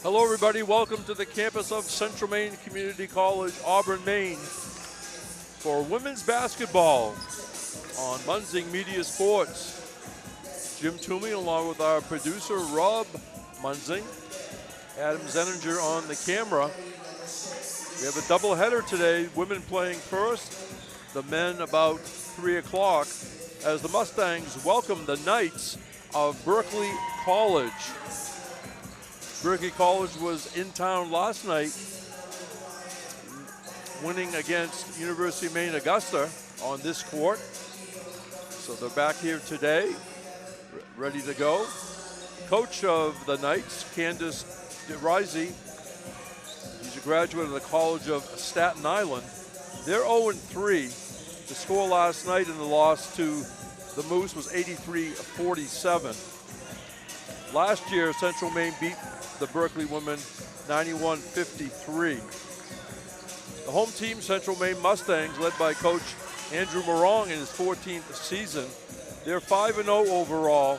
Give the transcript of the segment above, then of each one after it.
Hello, everybody. Welcome to the campus of Central Maine Community College, Auburn, Maine, for women's basketball on Munzing Media Sports. Jim Toomey, along with our producer, Rob Munzing, Adam Zeninger on the camera. We have a doubleheader today, women playing first, the men about 3 o'clock, as the Mustangs welcome the Knights of Berkeley College. Berkeley College was in town last night, winning against University of Maine Augusta on this court. So they're back here today, ready to go. Coach of the Knights, Candace DeRisi, he's a graduate of the College of Staten Island. They're 0-3. The score last night in the loss to the Moose was 83-47. Last year, Central Maine beat the Berkeley women 91-53. The home team, Central Maine Mustangs, led by Coach Andrew Morong in his 14th season. They're 5-0 overall,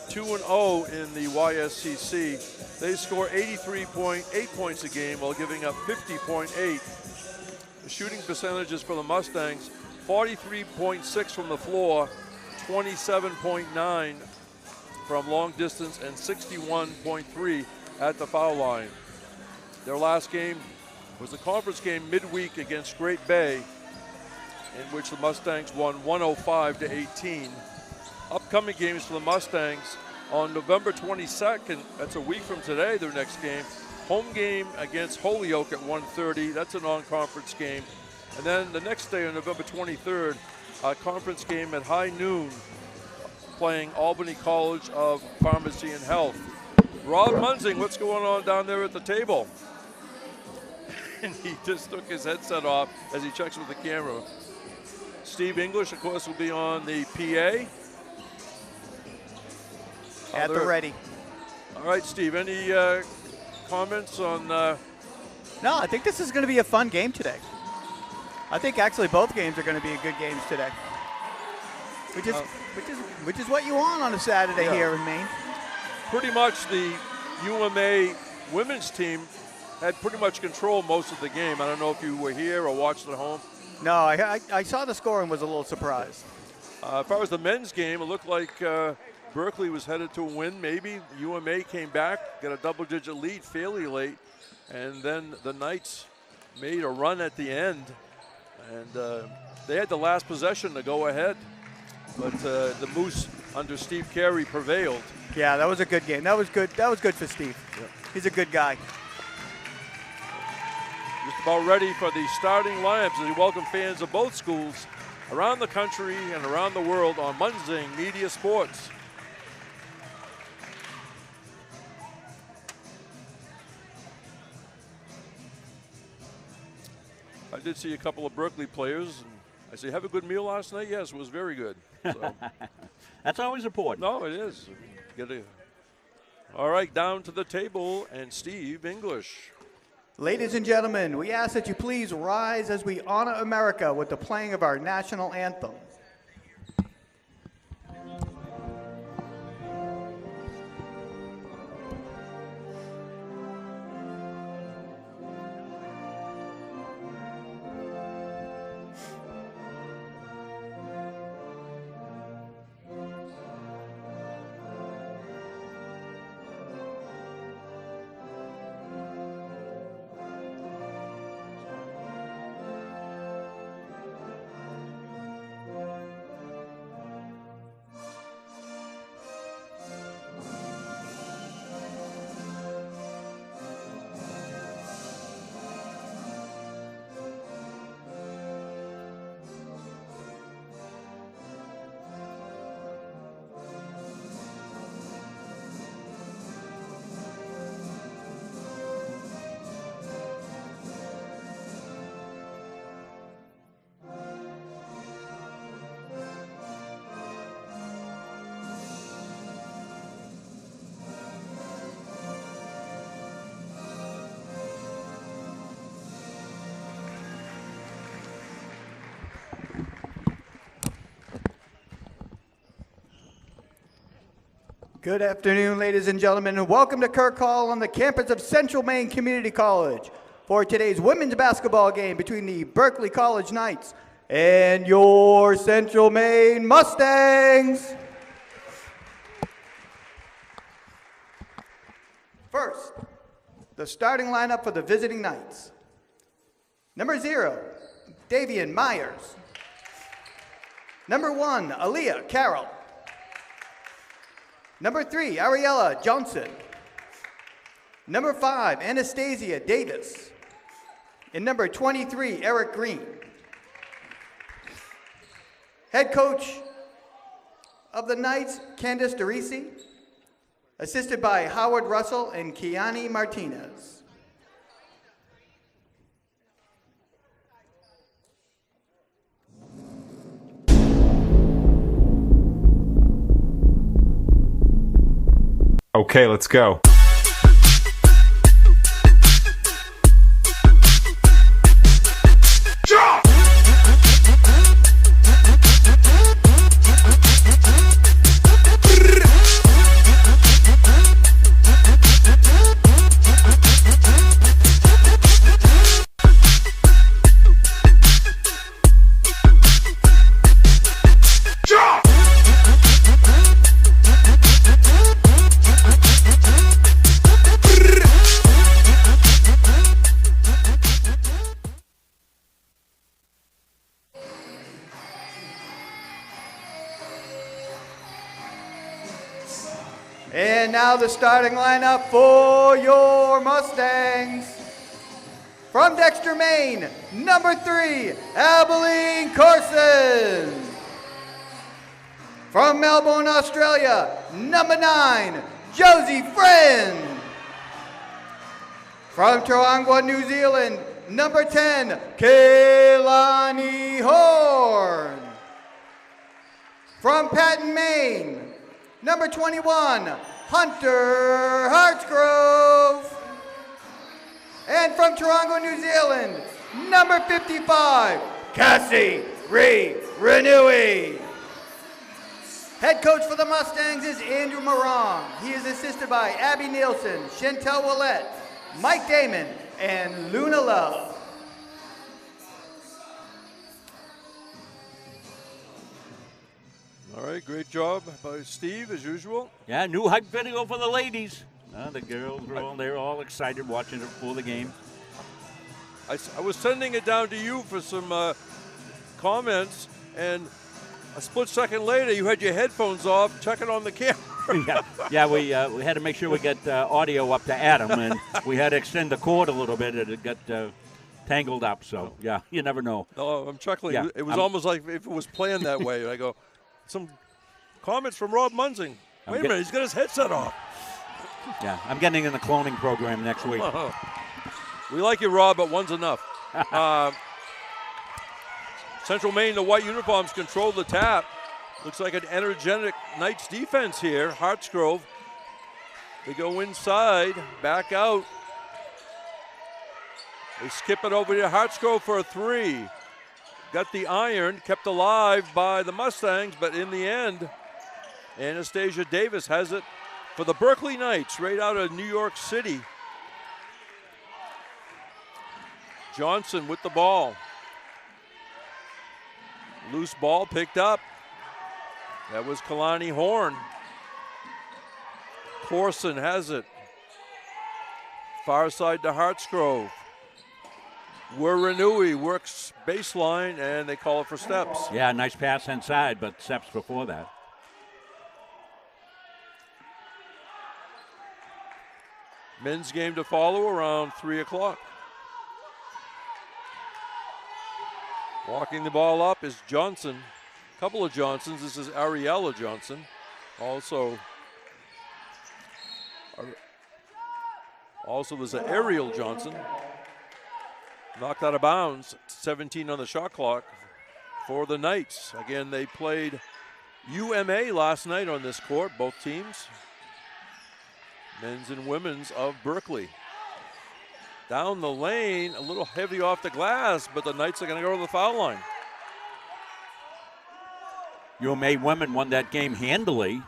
2-0 in the YSCC. They score 83.8 points a game while giving up 50.8. The shooting percentages for the Mustangs, 43.6 from the floor, 27.9 from long distance, and 61.3 at the foul line. Their last game was a conference game midweek against Great Bay, in which the Mustangs won 105-18. Upcoming games for the Mustangs on November 22nd, that's a week from today, their next game. Home game against Holyoke at 1:30, that's a non-conference game. And then the next day on November 23rd, a conference game at high noon, playing Albany College of Pharmacy and Health. Rob Munzing, what's going on down there at the table? And he just took his headset off as he checks with the camera. Steve English, of course, will be on the PA. At the ready. All right, Steve, any comments on? No, I think this is going to be a fun game today. I think actually both games are going to be good games today. Which is what you want on a Saturday here in Maine. Pretty much the UMA women's team had pretty much control most of the game. I don't know if you were here or watched at home. No, I saw the score and was a little surprised. As far as the men's game, it looked like Berkeley was headed to a win. Maybe UMA came back, got a double-digit lead fairly late, and then the Knights made a run at the end, and they had the last possession to go ahead. But the Moose under Steve Carey prevailed. Yeah, that was a good game. That was good. That was good for Steve. Yep. He's a good guy. Just about ready for the starting lineups as we welcome fans of both schools around the country and around the world on Munzing Media Sports. I did see a couple of Berkeley players. And I say, have a good meal last night? Yes, it was very good. So. That's always important. No, it is. All right, down to the table, and Steve English. Ladies and gentlemen, we ask that you please rise as we honor America with the playing of our national anthem. Good afternoon, ladies and gentlemen, and welcome to Kirk Hall on the campus of Central Maine Community College for today's women's basketball game between the Berkeley College Knights and your Central Maine Mustangs. First, the starting lineup for the visiting Knights. Number 0, Davian Myers. Number 1, Aaliyah Carroll. Number 3, Ariella Johnson. Number 5, Anastasia Davis. And number 23, Eric Green. Head coach of the Knights, Candace DeRisi, assisted by Howard Russell and Kiani Martinez. Okay, let's go. And now the starting lineup for your Mustangs. From Dexter, Maine, number 3, Abilene Corson. From Melbourne, Australia, number 9, Josie Friend. From Taronga, New Zealand, number 10, Kaylani Horn. From Patton, Maine, number 21, Hunter Hartsgrove. And from Taronga, New Zealand, number 55, Cassie Renewey. Head coach for the Mustangs is Andrew Morong. He is assisted by Abby Nielsen, Chantel Willette, Mike Damon, and Luna Love. All right, great job by Steve, as usual. Yeah, new hype video for the ladies. The girls they're all excited watching it before the game. I was sending it down to you for some comments, and a split second later, you had your headphones off, checking on the camera. we had to make sure we get audio up to Adam, and we had to extend the cord a little bit, and it got tangled up. So, yeah, you never know. No, I'm chuckling. Yeah, it was almost like if it was planned that way. I go, some comments from Rob Munzing. Wait a minute, he's got his headset off. Yeah, I'm getting in the cloning program next week. We like you, Rob, but one's enough. Central Maine, the white uniforms control the tap. Looks like an energetic Knights defense here. Hartsgrove. They go inside, back out. They skip it over to Hartsgrove for a 3. Got the iron, kept alive by the Mustangs, but in the end, Anastasia Davis has it for the Berkeley Knights, right out of New York City. Johnson with the ball. Loose ball picked up. That was Kalani Horn. Corson has it. Far side to Hartsgrove. Renewey works baseline, and they call it for steps. Yeah, nice pass inside, but steps before that. Men's game to follow around 3 o'clock. Walking the ball up is Johnson. A couple of Johnsons. This is Ariella Johnson. Also there's an Ariel Johnson. Knocked out of bounds. 17 on the shot clock for the Knights. Again, they played UMA last night on this court, both teams. Men's and women's of Berkeley. Down the lane, a little heavy off the glass, but the Knights are going to go to the foul line. UMA women won that game handily.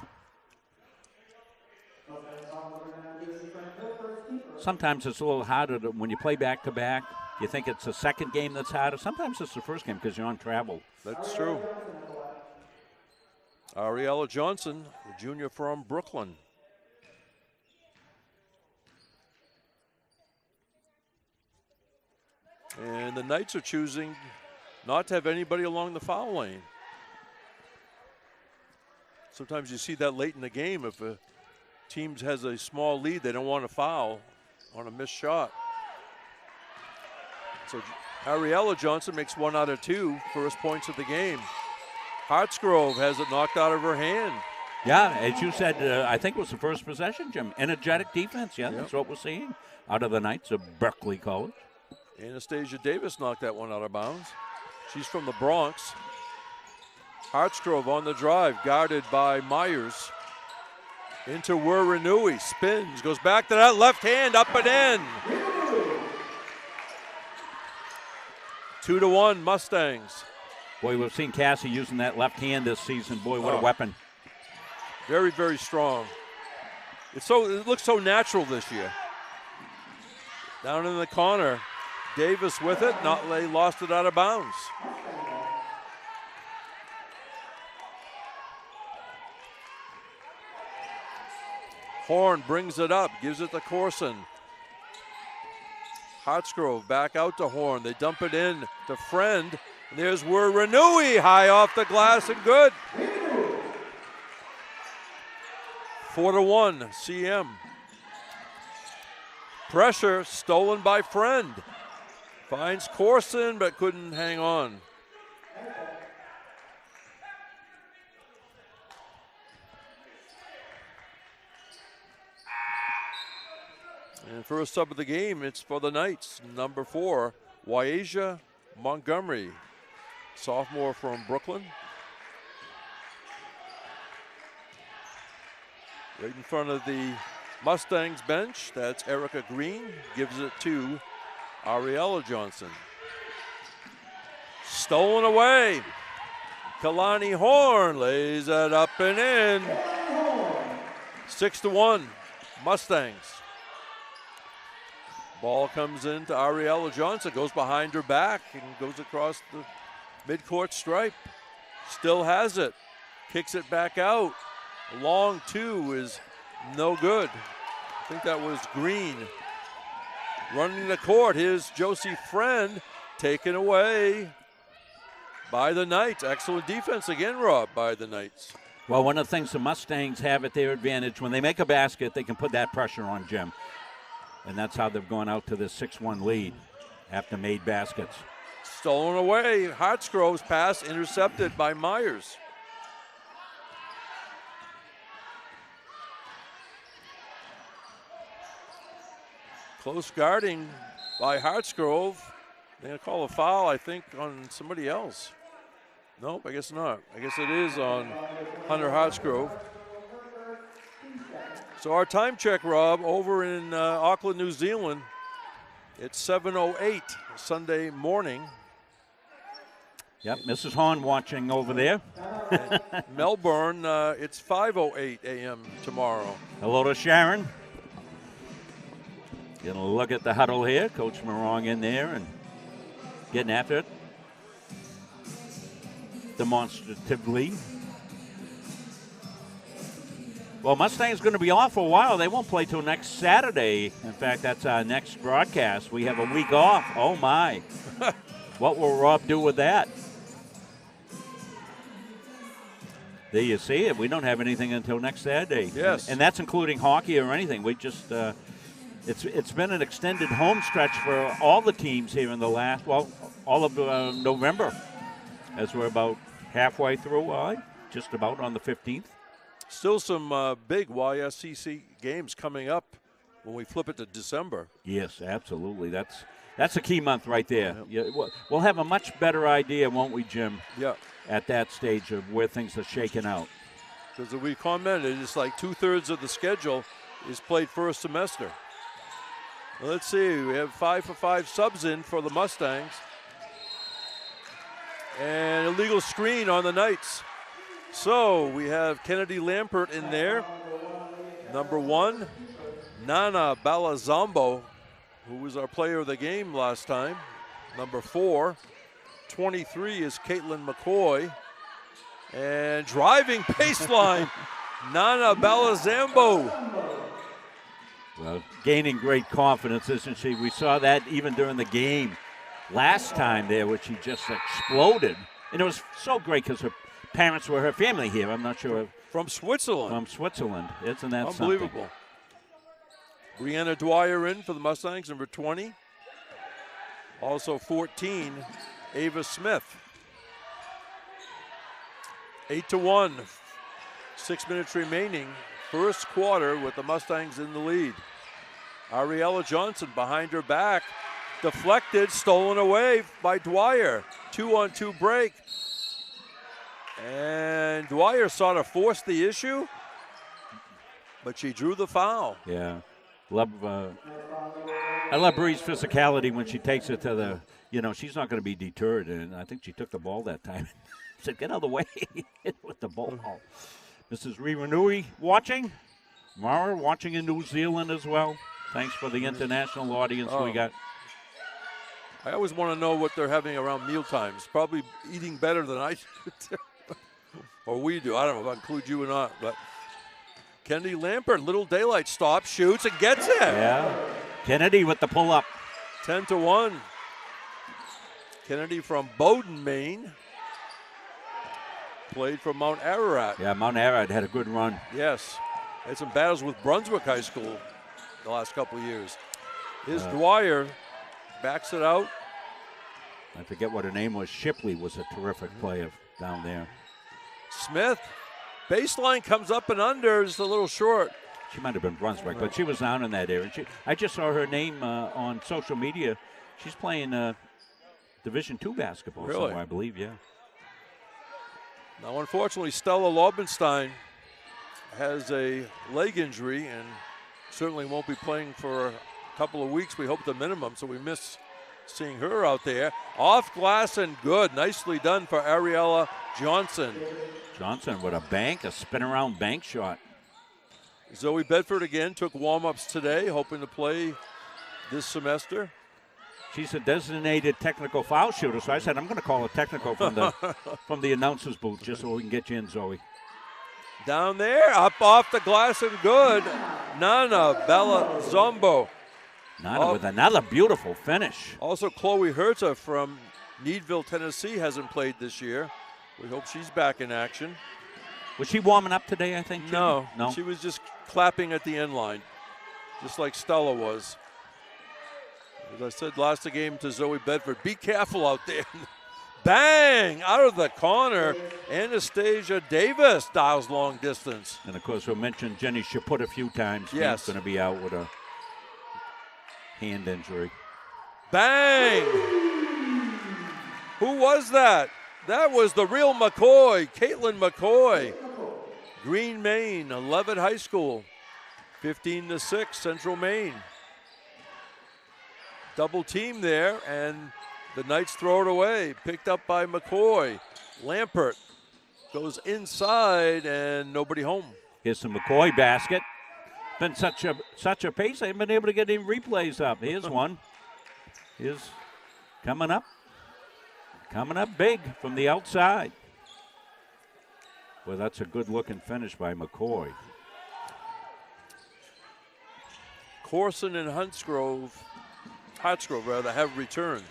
sometimes it's a little harder when you play back-to-back. You think it's the second game that's harder. Sometimes it's the first game because you're on travel. That's true. Ariella Johnson, the junior from Brooklyn. And the Knights are choosing not to have anybody along the foul lane. Sometimes you see that late in the game. If a team has a small lead, they don't want to foul on a missed shot. So Ariella Johnson makes 1 out of 2 first points of the game. Hartsgrove has it knocked out of her hand. Yeah, as you said, I think it was the first possession, Jim. Energetic defense, that's what we're seeing out of the Knights of Berkeley College. Anastasia Davis knocked that one out of bounds. She's from the Bronx. Hartsgrove on the drive, guarded by Myers. Into Wurinui, spins, goes back to that left hand, up and in. 2-1 Mustangs. Boy, we've seen Cassie using that left hand this season. Boy, what a weapon. Very, very strong. It looks so natural this year. Down in the corner, Davis with it. They lost it out of bounds. Horn brings it up, gives it to Corson. Hartsgrove back out to Horn. They dump it in to Friend. And there's Wurinui, high off the glass and good. 4-1 CM. Pressure stolen by Friend. Finds Corson but couldn't hang on. And first sub of the game, it's for the Knights. Number 4, Wyasia Montgomery, sophomore from Brooklyn. Right in front of the Mustangs bench, that's Erica Green. Gives it to Ariella Johnson. Stolen away. Kalani Horn lays it up and in. 6-1 Mustangs. Ball comes into Ariella Johnson, goes behind her back and goes across the midcourt stripe. Still has it. Kicks it back out. Long 2 is no good. I think that was Green. Running the court, here's Josie Friend, taken away by the Knights. Excellent defense again, Rob, by the Knights. Well, one of the things the Mustangs have at their advantage, when they make a basket, they can put that pressure on Jim. And that's how they've gone out to this 6-1 lead after made baskets. Stolen away. Hartsgrove's pass intercepted by Myers. Close guarding by Hartsgrove. They're going to call a foul, I think, on somebody else. Nope, I guess not. I guess it is on Hunter Hartsgrove. So our time check, Rob, over in Auckland, New Zealand, it's 7:08 Sunday morning. Yep, Mrs. Horn watching over there. Melbourne, it's 5:08 a.m. tomorrow. Hello to Sharon. Getting a look at the huddle here. Coach Morong in there and getting after it demonstratively. Well, Mustang's going to be off for a while. They won't play till next Saturday. In fact, that's our next broadcast. We have a week off. Oh, my. What will Rob do with that? There you see it. We don't have anything until next Saturday. Yes. And that's including hockey or anything. We just it's been an extended home stretch for all the teams here in the last, all of November, as we're about halfway through, just about on the 15th. Still some big YSCC games coming up when we flip it to December. Yes, absolutely. That's a key month right there. Yeah, we'll have a much better idea, won't we, Jim? Yeah. At that stage of where things are shaking out. Because we commented, it's like 2/3 of the schedule is played first semester. Well, let's see. We have 5-for-5 subs in for the Mustangs. And illegal screen on the Knights. So we have Kennedy Lampert in there, number 1. Nana Balazambo, who was our player of the game last time, number 4. 23 is Caitlin McCoy. And driving baseline, Nana Balazambo. Well, gaining great confidence, isn't she? We saw that even during the game last time there, where she just exploded. And it was so great because her parents were her family here. I'm not sure. From Switzerland. From Switzerland. Isn't that unbelievable? Something? Brianna Dwyer in for the Mustangs, number 20. Also 14, Ava Smith. 8-1. 6 minutes remaining. First quarter with the Mustangs in the lead. Ariella Johnson behind her back. Deflected, stolen away by Dwyer. 2-on-2 break. And Dwyer sort of forced the issue, but she drew the foul. Yeah. I love Bree's physicality when she takes it to the, she's not going to be deterred. And I think she took the ball that time. Said, get out of the way with the ball. Mrs. Rivanui watching. Mara watching in New Zealand as well. Thanks for the international audience we got. I always want to know what they're having around meal times. Probably eating better than I do. Or we do. I don't know if I include you or not. But Kennedy Lampert, little daylight, stops, shoots, and gets it. Yeah. Kennedy with the pull-up. 10-1. Kennedy from Bowdoin, Maine. Played for Mount Ararat. Yeah, Mount Ararat had a good run. Yes. Had some battles with Brunswick High School the last couple of years. Here's Dwyer. Backs it out. I forget what her name was. Shipley was a terrific player down there. Smith. Baseline comes up and under. Just a little short. She might have been Brunswick, but she was down in that area. I just saw her name on social media. She's playing Division II basketball somewhere, I believe, yeah. Now, unfortunately, Stella Lobenstein has a leg injury and certainly won't be playing for a couple of weeks. We hope the minimum, so we miss seeing her out there. Off glass and good. Nicely done for Ariella Johnson. Johnson with a spin-around bank shot. Zoe Bedford again took warm-ups today, hoping to play this semester. She's a designated technical foul shooter, so I said I'm going to call a technical from the announcer's booth just so we can get you in, Zoe. Down there, up off the glass and good. Nana Balazambo. Nana with another beautiful finish. Also, Chloe Herta from Needville, Tennessee hasn't played this year. We hope she's back in action. Was she warming up today, I think, Jim? No. She was just clapping at the end line, just like Stella was. As I said last game to Zoe Bedford, be careful out there. Bang! Out of the corner. Anastasia Davis dials long distance. And, of course, we mentioned Jenny Chaput a few times. Yes. She's going to be out with a hand injury. Bang! Who was that? That was the real McCoy, Caitlin McCoy. Green, Maine, 11 High School. 15-6, Central Maine. Double team there, and the Knights throw it away. Picked up by McCoy. Lampert goes inside, and nobody home. Here's the McCoy basket. Been such a pace, I haven't been able to get any replays up. Here's one. Here's coming up. Coming up big from the outside. Well, that's a good-looking finish by McCoy. Corson and Hartsgrove have returned.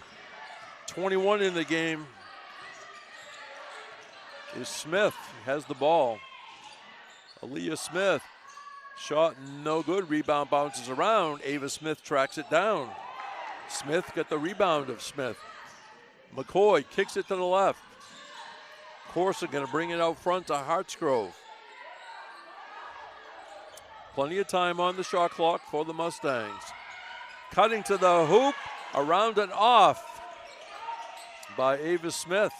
21 in the game is Smith. Has the ball. Aaliyah Smith. Shot no good. Rebound bounces around. Ava Smith tracks it down. Smith got the rebound of Smith. McCoy kicks it to the left. Corson going to bring it out front to Hartsgrove. Plenty of time on the shot clock for the Mustangs. Cutting to the hoop, around and off by Ava Smith.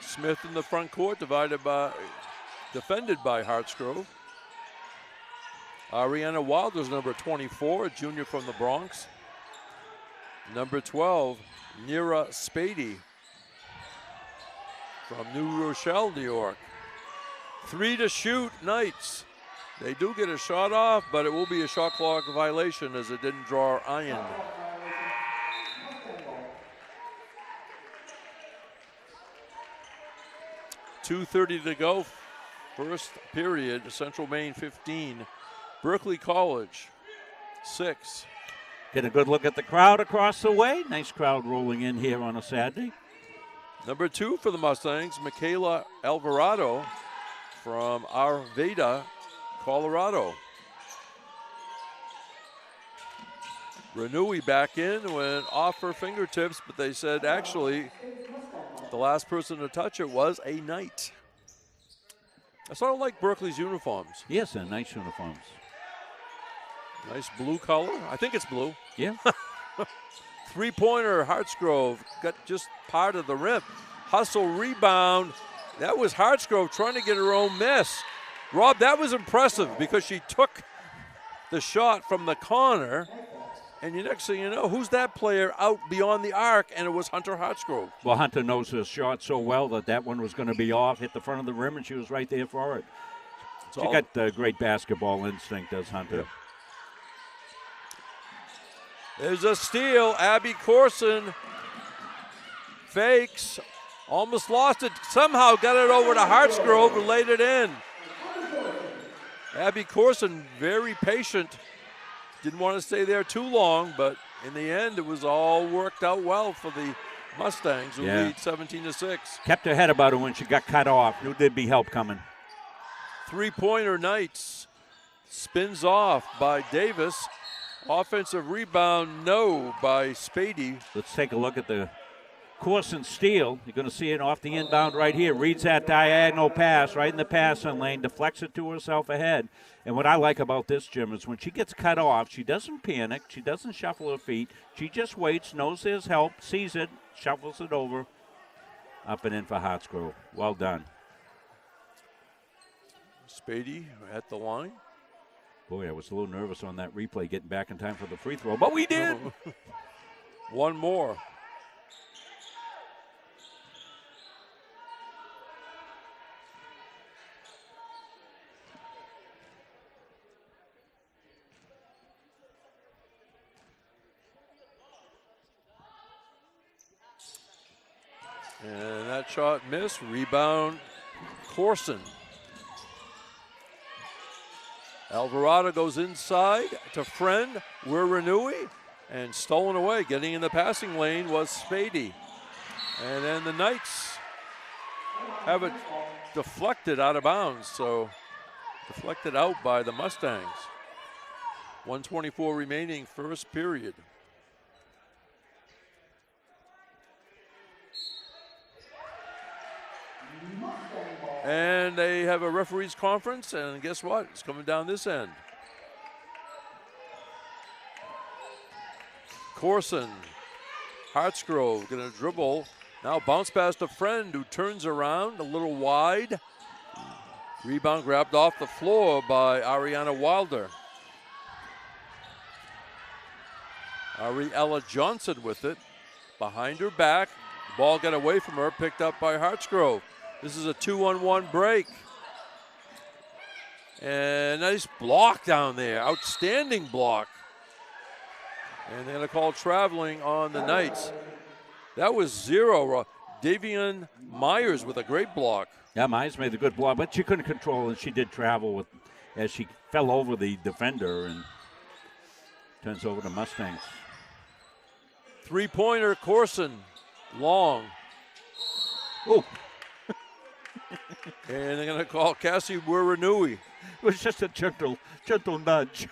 Smith in the front court, defended by Hartsgrove. Ariana Wilder's number 24, a junior from the Bronx. Number 12, Nira Spady. from New Rochelle, New York. 3 to shoot, Knights. They do get a shot off, but it will be a shot clock violation as it didn't draw iron. .2:30 to go, first period. Central Maine 15, Berkeley College 6. Get a good look at the crowd across the way. Nice crowd rolling in here on a Saturday. Number 2 for the Mustangs, Michaela Alvarado from Arvada, Colorado. Renui back in, went off her fingertips, but they said actually the last person to touch it was a Knight. I sort of like Berkeley's uniforms. Yes, they're nice uniforms. Nice blue color. I think it's blue. Yeah. 3-pointer, Hartsgrove got just part of the rim. Hustle, rebound. That was Hartsgrove trying to get her own miss. Rob, that was impressive because she took the shot from the corner, and the next thing you know, who's that player out beyond the arc? And it was Hunter Hartsgrove. Well, Hunter knows her shot so well that one was going to be off, hit the front of the rim, and she was right there for it. She got great basketball instinct, does Hunter. Yeah. There's a steal. Abby Corson fakes. Almost lost it. Somehow got it over to Hartsgrove and laid it in. Abby Corson, very patient. Didn't want to stay there too long, but in the end, it was all worked out well for the Mustangs, who lead 17-6. Kept her head about her when she got cut off. Knew there'd be help coming. 3-pointer, Knights. Spins off by Davis. Offensive rebound, no, by Spady. Let's take a look at the Corson steal. You're going to see it off the inbound right here. Reads that diagonal pass right in the passing lane, deflects it to herself ahead. And what I like about this, Jim, is when she gets cut off, she doesn't panic. She doesn't shuffle her feet. She just waits, knows there's help, sees it, shuffles it over. Up and in for Hartsgrove. Well done. Spady at the line. Boy, I was a little nervous on that replay getting back in time for the free throw, but we did. One more. And that shot missed. Rebound, Corson. Alvarado goes inside to Friend. We're Renui. And stolen away. Getting in the passing lane was Spady. And then the Knights have it deflected out of bounds. So deflected out by the Mustangs. 1:24 remaining, first period. And they have a referees conference, and guess what? It's coming down this end. Corson, Hartsgrove gonna dribble. Now bounce pass to Friend, who turns around a little wide. Rebound grabbed off the floor by Ariana Wilder. Ariella Johnson with it. Behind her back, the ball got away from her, picked up by Hartsgrove. This is a 2-on-1 break. And nice block down there. Outstanding block. And they're going to call traveling on the Knights. That was 0. Davian Myers with a great block. Yeah, Myers made a good block, but she couldn't control it. She did travel as she fell over the defender and turns over to Mustangs. 3-pointer, Corson. Long. Oh. And they're going to call Cassie Wiranui. It was just a gentle nudge.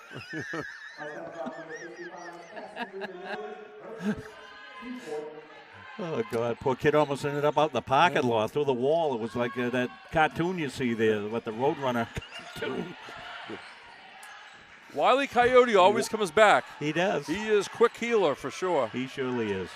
Oh, God. Poor kid almost ended up out in the parking lot through the wall. It was like that cartoon you see there, with the Roadrunner cartoon. Wiley Coyote always comes back. He does. He is quick healer for sure. He surely is.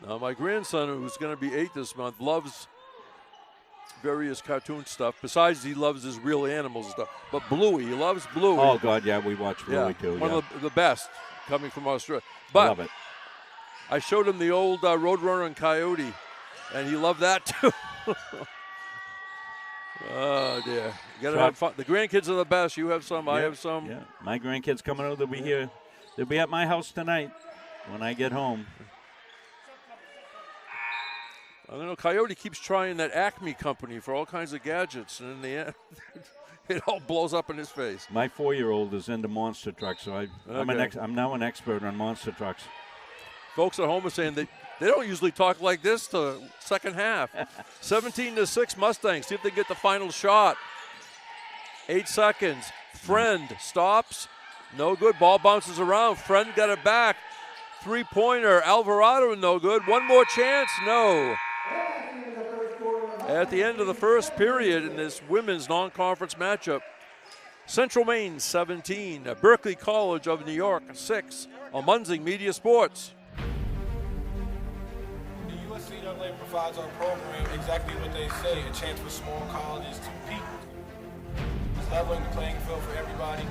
Now, my grandson, who's going to be 8 this month, loves various cartoon stuff. Besides, he loves his real animals and stuff. But Bluey, he loves Bluey. Oh, God, yeah, we watch Bluey, too. One of the best coming from Australia. I But love it. I showed him the old Roadrunner and Coyote, and he loved that, too. Oh, dear. You got to have fun. The grandkids are the best. You have some. I have some. Yeah, my grandkids coming out. They'll be here. They'll be at my house tonight when I get home. I don't know. Coyote keeps trying that Acme company for all kinds of gadgets, and in the end, it all blows up in his face. My 4-year-old is into monster trucks, so I'm now an expert on monster trucks. Folks at home are saying they don't usually talk like this to second half. 17-6 Mustangs. See if they get the final shot. 8 seconds. Friend stops. No good. Ball bounces around. Friend got it back. 3-pointer. Alvarado, no good. One more chance. No. At the end of the first period in this women's non-conference matchup, Central Maine 17, Berkeley College of New York 6 on Munzing Media Sports. The USCAA provides our program exactly what they say, a chance for small colleges to compete. It's leveling the playing field for everybody.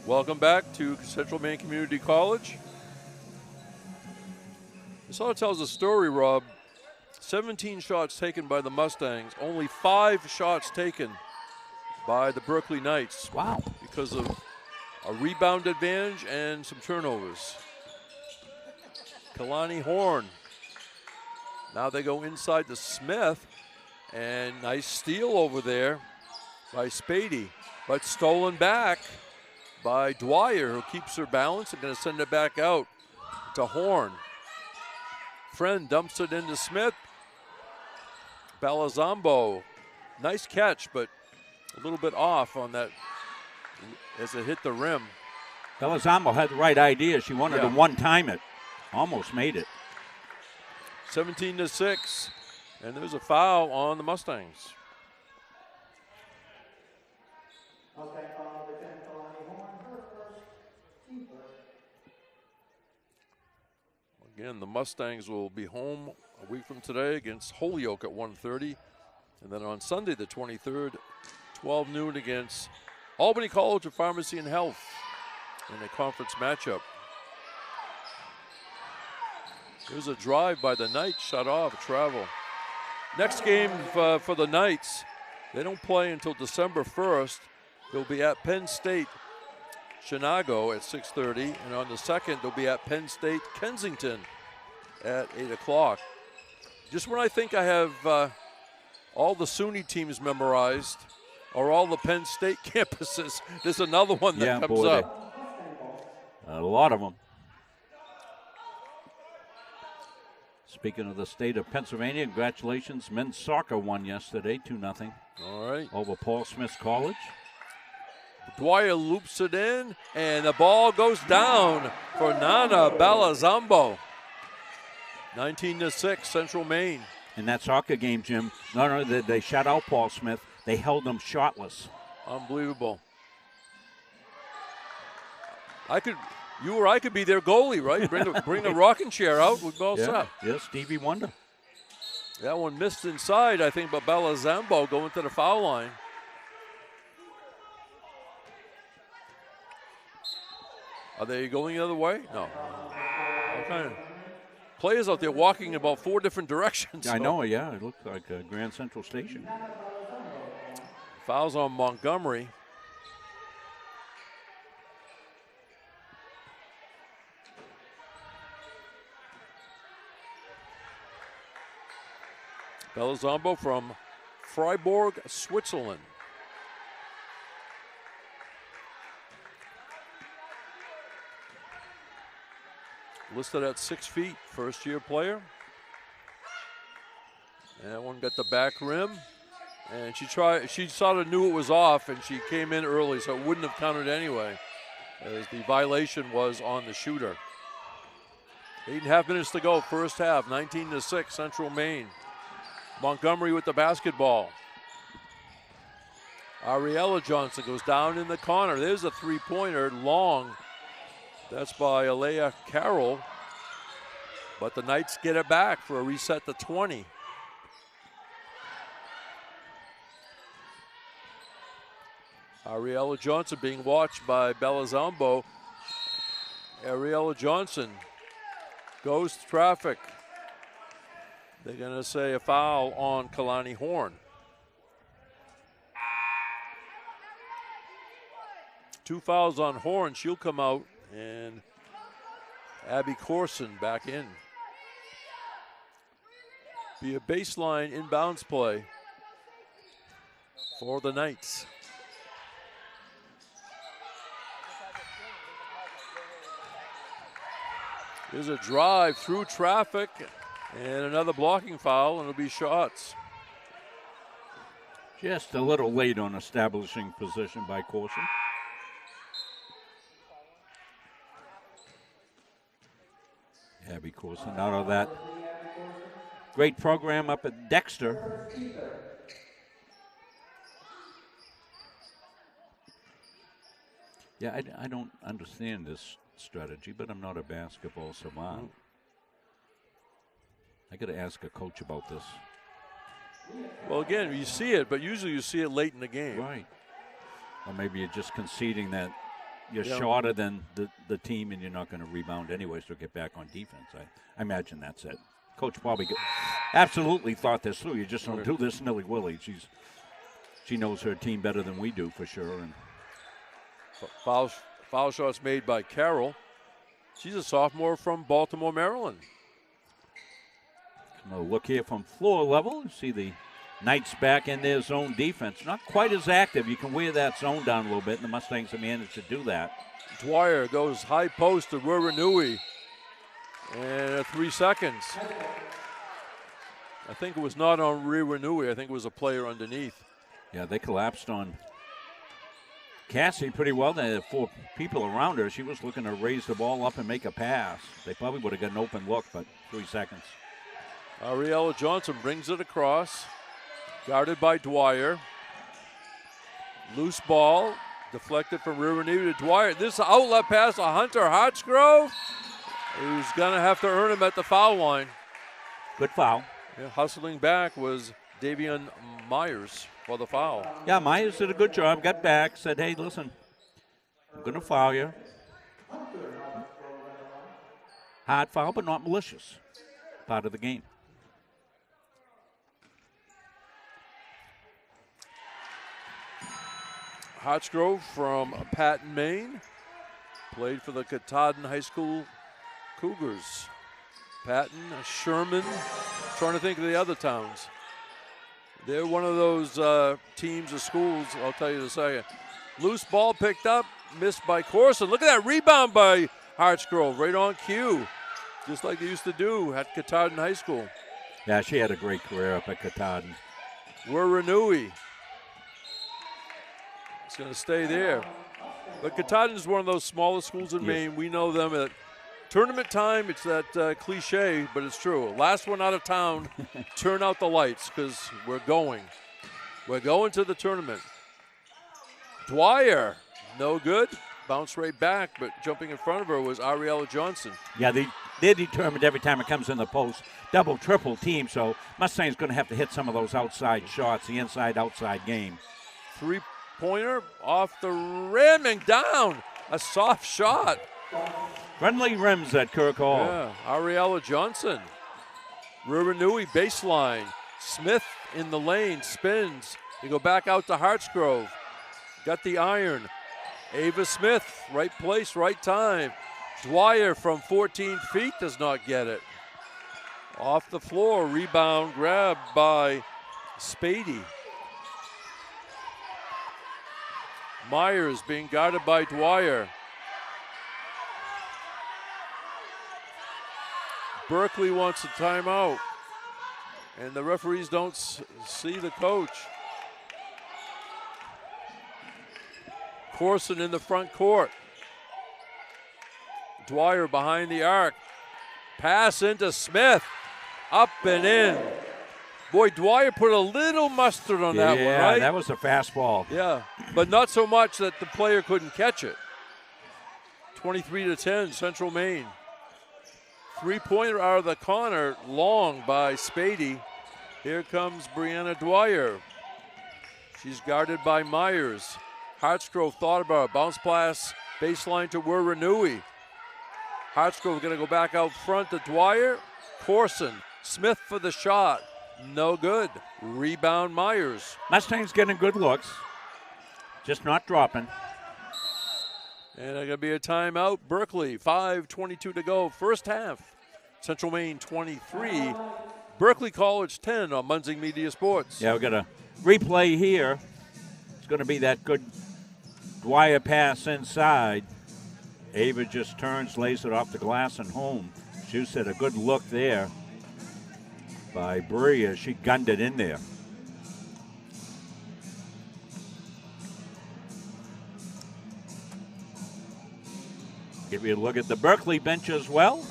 Welcome back to Central Maine Community College. This all tells a story, Rob. 17 shots taken by the Mustangs, only 5 shots taken by the Berkeley Knights. Wow. Because of a rebound advantage and some turnovers. Kalani Horn. Now they go inside to Smith, and nice steal over there by Spady, but stolen back by Dwyer, who keeps her balance and going to send it back out to Horn. Friend dumps it into Smith. Balazambo, nice catch, but a little bit off on that as it hit the rim. Balazambo had the right idea. She wanted to one-time it. Almost made it. 17-6, and there's a foul on the Mustangs. Again, the Mustangs will be home a week from today against Holyoke at 1:30. And then on Sunday, the 23rd, 12 noon against Albany College of Pharmacy and Health in a conference matchup. There's a drive by the Knights, shut off, travel. Next game for the Knights, they don't play until December 1st. They'll be at Penn State, Chinago at 6:30, and on the 2nd, they'll be at Penn State, Kensington at 8 o'clock. Just when I think I have all the SUNY teams memorized, or all the Penn State campuses, there's another one that comes up. A lot of them. Speaking of the state of Pennsylvania, congratulations. Men's soccer won yesterday, 2-0. All right. Over Paul Smith College. Dwyer loops it in, and the ball goes down for Nana Balazambo. 19-6, Central Maine. In that soccer game, Jim, not only did they shut out Paul Smith, they held him shotless. Unbelievable. You or I could be their goalie, right? Bring the rocking chair out with ball set. Yeah, Stevie Wonder. That one missed inside, I think, but Balazambo going to the foul line. Are they going the other way? No. Okay. Players out there walking about 4 different directions. I know, yeah. It looks like Grand Central Station. Fouls on Montgomery. Belizombo from Freiburg, Switzerland. Listed at 6 feet, first-year player. And that one got the back rim. And she sort of knew it was off, and she came in early, so it wouldn't have counted anyway, as the violation was on the shooter. 8.5 minutes to go, first half, 19-6, Central Maine. Montgomery with the basketball. Ariella Johnson goes down in the corner. There's a three-pointer, long. That's by Alea Carroll. But the Knights get it back for a reset to 20. Ariella Johnson being watched by Belizombo. Ariella Johnson goes to traffic. They're going to say a foul on Kalani Horn. 2 fouls on Horn. She'll come out, and Abby Corson back in. Be a baseline inbounds play for the Knights. There's a drive through traffic and another blocking foul, and it'll be shots. Just a little late on establishing position by Corson. Abby Corson out of that great program up at Dexter. Yeah, I don't understand this strategy, but I'm not a basketball savant. I got to ask a coach about this. Well, again, you see it, but usually you see it late in the game. Right. Or maybe you're just conceding that you're shorter than the team and you're not going to rebound anyway, so get back on defense. I imagine that's it. Coach probably absolutely thought this through. You just don't do this nilly-willy. She knows her team better than we do for sure. And Foul shots made by Carroll. She's a sophomore from Baltimore, Maryland. A look here from floor level. You see the Knights back in their zone defense. Not quite as active. You can wear that zone down a little bit, and the Mustangs have managed to do that. Dwyer goes high post to Ruranui. And 3 seconds. I think it was not on Ruranui. I think it was a player underneath. Yeah, they collapsed on Cassie pretty well. They had 4 people around her. She was looking to raise the ball up and make a pass. They probably would have got an open look, but 3 seconds. Ariella Johnson brings it across. Guarded by Dwyer. Loose ball. Deflected from Ruranui to Dwyer. This outlet pass to Hunter Hartsgrove. Who's going to have to earn him at the foul line. Good foul. Yeah, hustling back was Davian Myers for the foul. Yeah, Myers did a good job. Got back, said, hey, listen, I'm going to foul you. Hard foul, but not malicious. Part of the game. Hartsgrove from Patton, Maine. Played for the Katahdin High School Cougars. Patton, Sherman, trying to think of the other towns. They're one of those teams or schools, I'll tell you in a second. Loose ball picked up, missed by Corson. Look at that rebound by Hartsgrove, right on cue, just like they used to do at Katahdin High School. Yeah, she had a great career up at Katahdin. Ruranui. It's going to stay there. But Katahdin is one of those smallest schools in Maine. We know them at tournament time. It's that cliche, but it's true. Last one out of town, turn out the lights because we're going. We're going to the tournament. Dwyer, no good. Bounced right back, but jumping in front of her was Ariella Johnson. Yeah, they're determined every time it comes in the post, double, triple team. So Mustang's going to have to hit some of those outside shots, the inside-outside game. Three-pointer off the rim and down. A soft shot. Friendly rims at Kirk Hall. Yeah, Ariella Johnson. Ruranui baseline. Smith in the lane, spins. They go back out to Hartsgrove. Got the iron. Ava Smith, right place, right time. Dwyer from 14 feet does not get it. Off the floor, rebound grab by Spady. Myers being guarded by Dwyer. Berkeley wants a timeout, and the referees don't see the coach. Corson in the front court. Dwyer behind the arc. Pass into Smith. Up and in. Boy, Dwyer put a little mustard on that one, right? Yeah, that was a fastball. Yeah, but not so much that the player couldn't catch it. 23-10, Central Maine. Three-pointer out of the corner, long by Spady. Here comes Brianna Dwyer. She's guarded by Myers. Hartsgrove thought about it. Bounce pass, baseline to Ruranui. Hartsgrove going to go back out front to Dwyer. Corson, Smith for the shot. No good. Rebound Myers. Mustangs getting good looks, just not dropping. And going to be a timeout. Berkeley, 5:22 to go. First half. Central Maine 23. Berkeley College 10 on Munzing Media Sports. Yeah, we've got a replay here. It's going to be that good Dwyer pass inside. Ava just turns, lays it off the glass and home. She said a good look there by Bria. She gunned it in there. Give you a look at the Berkeley bench as well.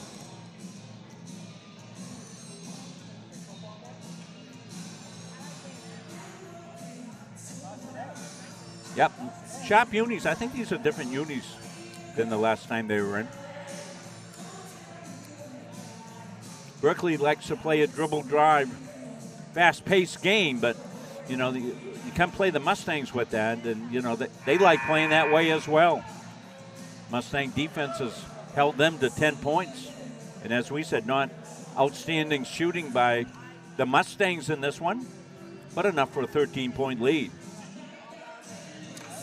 Yep, sharp unis. I think these are different unis than the last time they were in. Berkeley likes to play a dribble drive, fast-paced game, but, you know, you can't play the Mustangs with that, and, you know, they like playing that way as well. Mustang defense has held them to 10 points, and as we said, not outstanding shooting by the Mustangs in this one, but enough for a 13-point lead.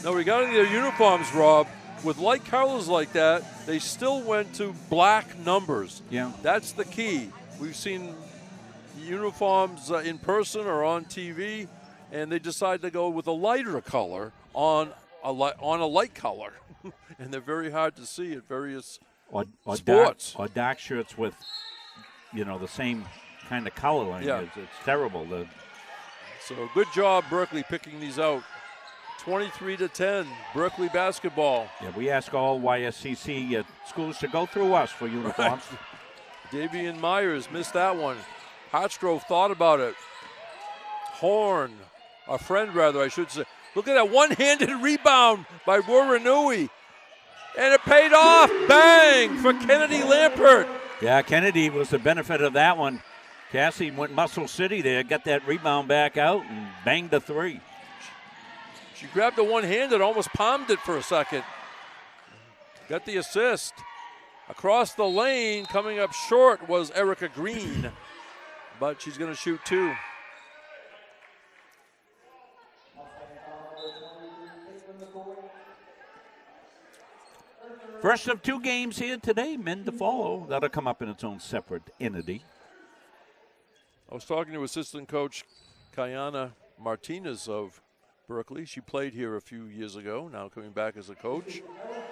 Now, regarding their uniforms, Rob, with light colors like that, they still went to black numbers. Yeah. That's the key. We've seen uniforms in person or on TV, and they decide to go with a lighter color on a light color. And they're very hard to see at various sports. Or dark shirts with, you know, the same kind of coloring. Yeah. It's terrible. So good job, Berkeley, picking these out. 23-10, Berkeley basketball. Yeah, we ask all YSCC schools to go through us for uniforms. Right. Davian Myers missed that one. Hartsgrove thought about it. Horn, a friend rather, I should say. Look at that one-handed rebound by Ruranui. And it paid off. Bang for Kennedy Lampert. Yeah, Kennedy was the benefit of that one. Cassie went Muscle City there, got that rebound back out, and banged the three. She grabbed the one-handed, almost palmed it for a second. Got the assist. Across the lane, coming up short was Erica Green, but she's going to shoot two. First of two games here today, men to follow. That'll come up in its own separate entity. I was talking to assistant coach Kayana Martinez of Berkeley. She played here a few years ago, now coming back as a coach.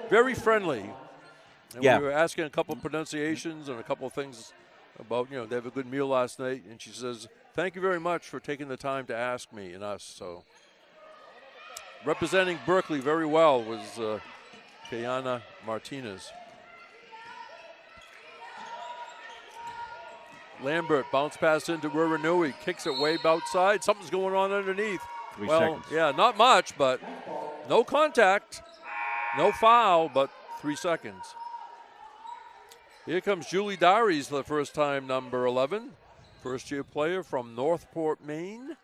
Very friendly. And yeah. We were asking a couple of pronunciations and a couple of things about, you know, they have a good meal last night. And she says, thank you very much for taking the time to ask me and us. So representing Berkeley very well was Kayana Martinez. Lambert bounce pass into Ruranui, kicks it way outside. Something's going on underneath. 3 seconds. Yeah, not much, but no contact, no foul, but 3 seconds. Here comes Julie Dowries for the first time, number 11. First-year player from Northport, Maine.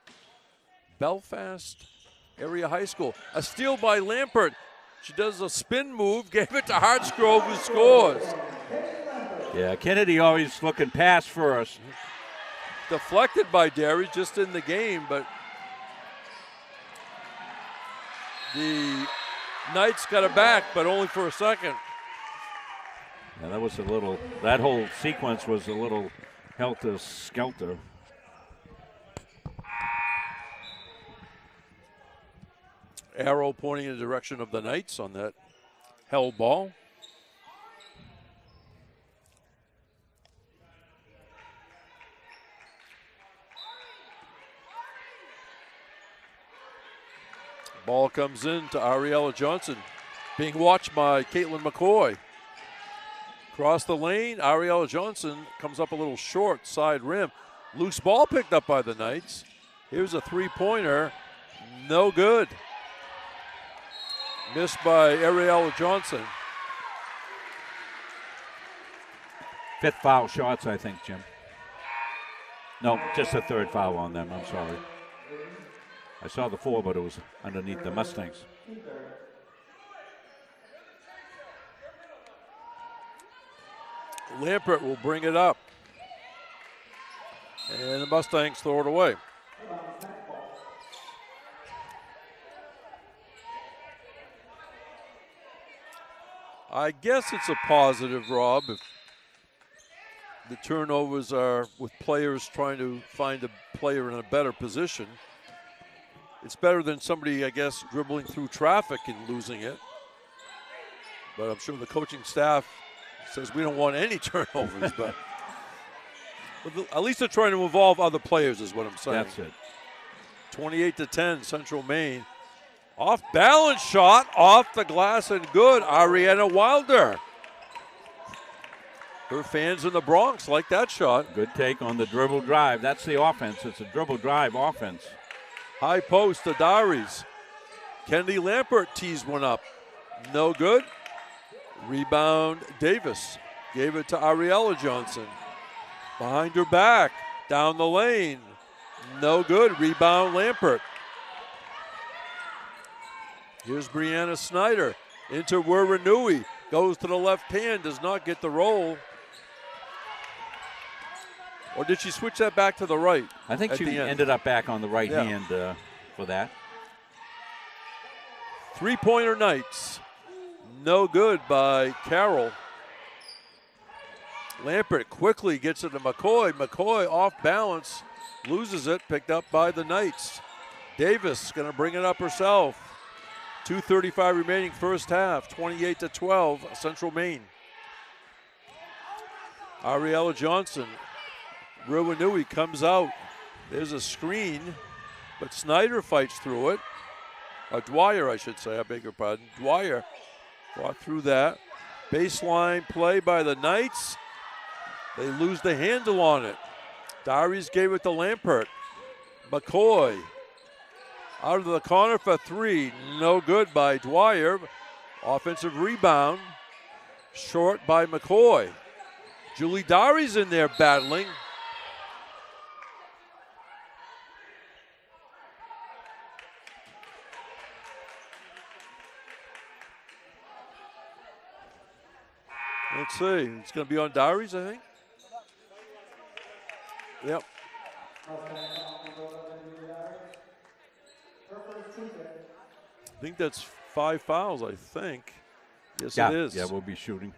Belfast Area High School. A steal by Lampert. She does a spin move, gave it to Hartsgrove, who scores. Yeah, Kennedy always looking pass first. Deflected by Derry, just in the game, but the Knights got it back, but only for a second. Yeah, that was a little, that whole sequence was a little helter-skelter. Arrow pointing in the direction of the Knights on that held ball. Ball comes in to Ariella Johnson, being watched by Caitlin McCoy. Across the lane, Ariella Johnson comes up a little short, side rim. Loose ball picked up by the Knights. Here's a three-pointer, no good. Missed by Ariella Johnson. 5th foul shots, I think, Jim. No, just a 3rd foul on them, I'm sorry. I saw the 4, but it was underneath the Mustangs. Lampert will bring it up. And the Mustangs throw it away. I guess it's a positive, Rob, if the turnovers are with players trying to find a player in a better position. It's better than somebody, I guess, dribbling through traffic and losing it. But I'm sure the coaching staff says we don't want any turnovers, but at least they're trying to involve other players is what I'm saying. That's it. 28-10, Central Maine. Off balance shot, off the glass and good. Ariana Wilder. Her fans in the Bronx like that shot. Good take on the dribble drive. That's the offense. It's a dribble drive offense. High post to Darius. Kennedy Lampert teased one up. No good. Rebound Davis. Gave it to Ariella Johnson. Behind her back. Down the lane. No good. Rebound Lampert. Here's Brianna Snyder into Wiranui. Goes to the left hand. Does not get the roll. Or did she switch that back to the right? I think she ended up back on the right hand for that. Three-pointer Knights. No good by Carroll. Lampert quickly gets it to McCoy. McCoy off balance, loses it, picked up by the Knights. Davis going to bring it up herself. 2:35 remaining first half, 28-12, Central Maine. Ariella Johnson. Ruanui comes out. There's a screen, but Snyder fights through it. Dwyer, I should say, I beg your pardon. Dwyer fought through that. Baseline play by the Knights. They lose the handle on it. Darius gave it to Lampert. McCoy out of the corner for three. No good by Dwyer. Offensive rebound. Short by McCoy. Julie Darius in there battling. Let's see. It's going to be on Darius, I think. Yep. I think that's 5 fouls, I think. Yes, it is. Yeah, we'll be shooting.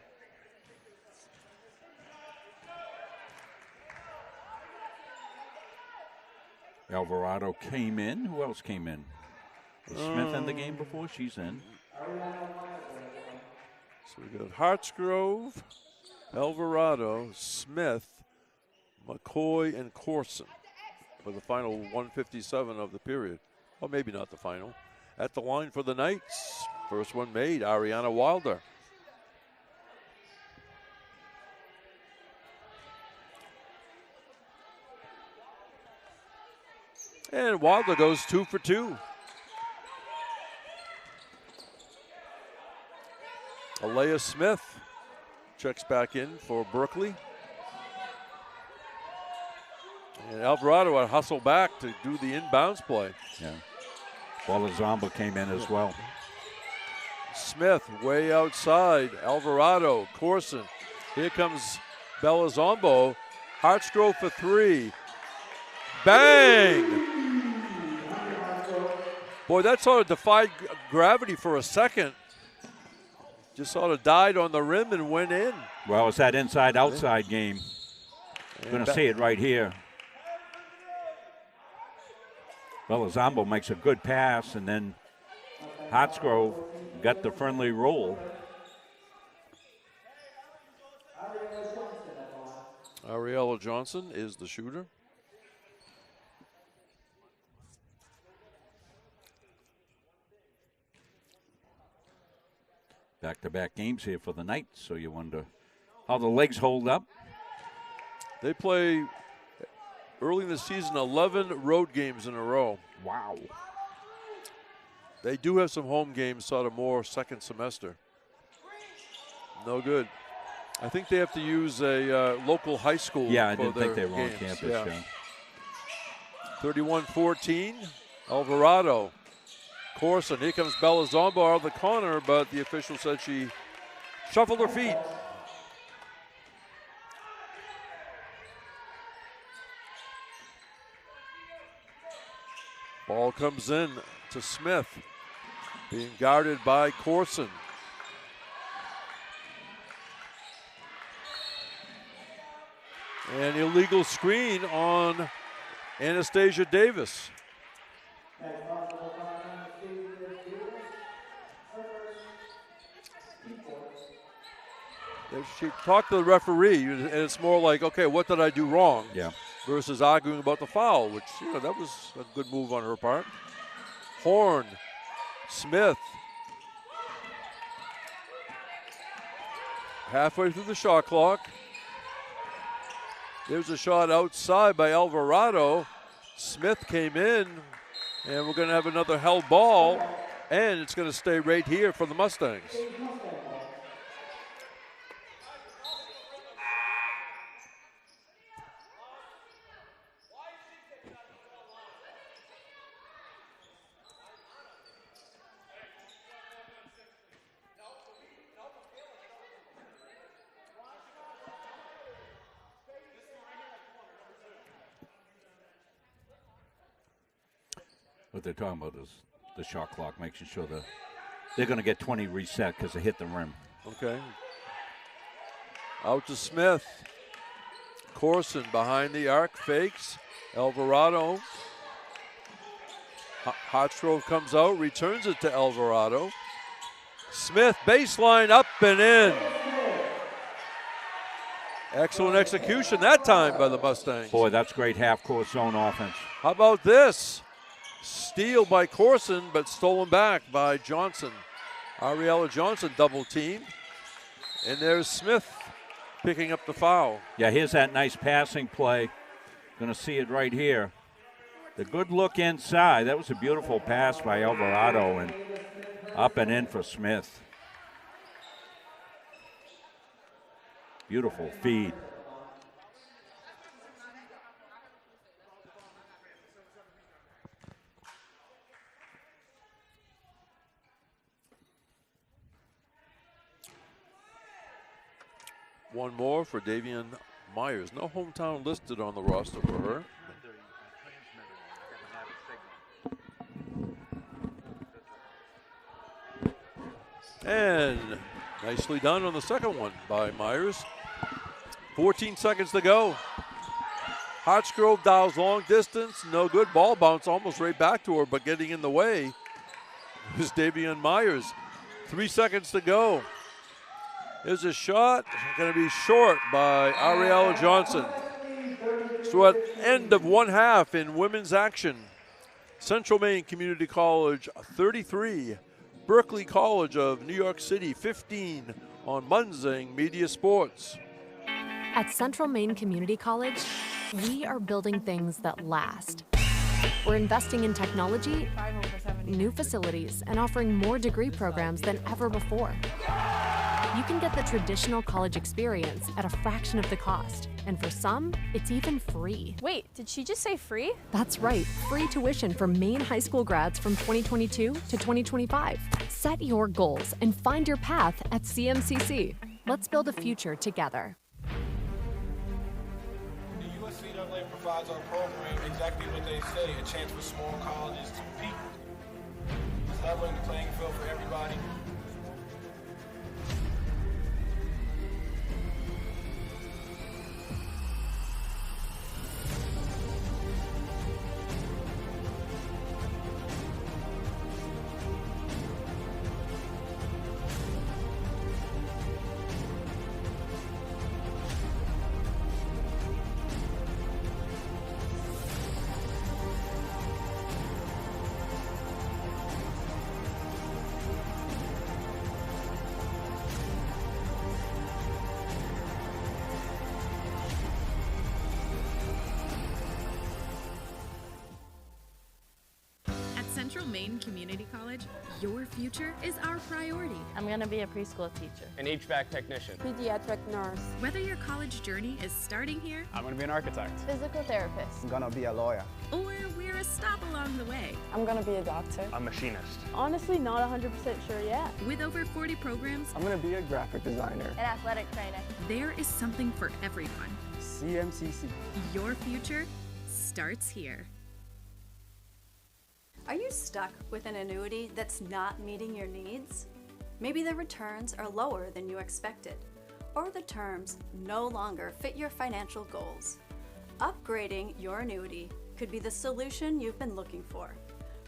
Alvarado came in. Who else came in? Was Smith in the game before? She's in. So we got Hartsgrove, Alvarado, Smith, McCoy, and Corson for the final 157 of the period. Well, maybe not the final. At the line for the Knights, first one made, Ariana Wilder. And Wilder goes 2 for 2. Alea Smith checks back in for Berkeley. And Alvarado had hustle back to do the inbounds play. Yeah. Walazamba came in as well. Smith way outside. Alvarado, Corson. Here comes Belizombo. Hartsgrove for three. Bang! Boy, that sort of defied gravity for a second. Just sort of died on the rim and went in. Well, it's that inside-outside game. You're going to see it right here. Belizombo makes a good pass, and then Hartsgrove got the friendly roll. Ariella Johnson is the shooter. Back-to-back games here for the Knights, so you wonder how the legs hold up. They play early in the season 11 road games in a row. Wow. They do have some home games sort of more second semester. No good. I think they have to use a local high school. Yeah, I for didn't think their they were on games. campus. Yeah. 31-14, Alvarado. Corson, here comes Belizombo out of the corner, but the official said she shuffled her feet. Ball comes in to Smith, being guarded by Corson. An illegal screen on Anastasia Davis. She talked to the referee, and it's more like, okay, what did I do wrong? Yeah. Versus arguing about the foul, which, that was a good move on her part. Horn, Smith. Halfway through the shot clock. There's a shot outside by Alvarado. Smith came in, and we're going to have another held ball, and it's going to stay right here for the Mustangs. What they're talking about is the shot clock, making sure that they're going to get 20 reset because they hit the rim. Okay. Out to Smith. Corson behind the arc, fakes. Alvarado. Hartsgrove comes out, returns it to Alvarado. Smith, baseline, up and in. Excellent execution that time by the Mustangs. Boy, that's great half-court zone offense. How about this? Steal by Corson, but stolen back by Johnson. Ariella Johnson double teamed. And there's Smith picking up the foul. Yeah, here's that nice passing play. Going to see it right here. The good look inside. That was a beautiful pass by Alvarado, and up and in for Smith. Beautiful feed. One more for Davian Myers. No hometown listed on the roster for her. And nicely done on the second one by Myers. 14 seconds to go. Hartsgrove dials long distance. No good. Ball bounce almost right back to her, but getting in the way was Davian Myers. 3 seconds to go. There's a shot. Going to be short by Ariella Johnson. So at end of one half in women's action, Central Maine Community College 33, Berkeley College of New York City 15 on Munzing Media Sports. At Central Maine Community College, we are building things that last. We're investing in technology, new facilities, and offering more degree programs than ever before. You can get the traditional college experience at a fraction of the cost. And for some, it's even free. Wait, did she just say free? That's right, free tuition for Maine high school grads from 2022 to 2025. Set your goals and find your path at CMCC. Let's build a future together. The USCAA provides our program exactly what they say, a chance for small colleges to compete. It's leveling the playing field for everybody. Central Maine Community College, your future is our priority. I'm gonna be a preschool teacher. An HVAC technician. Pediatric nurse. Whether your college journey is starting here, I'm gonna be an architect. Physical therapist. I'm gonna be a lawyer. or we're a stop along the way. I'm gonna be a doctor. A machinist. Honestly, not 100% sure yet. With over 40 programs, I'm gonna be a graphic designer. An athletic trainer. there is something for everyone. CMCC. Your future starts here. Are you stuck with an annuity that's not meeting your needs? Maybe the returns are lower than you expected, or the terms no longer fit your financial goals. Upgrading your annuity could be the solution you've been looking for.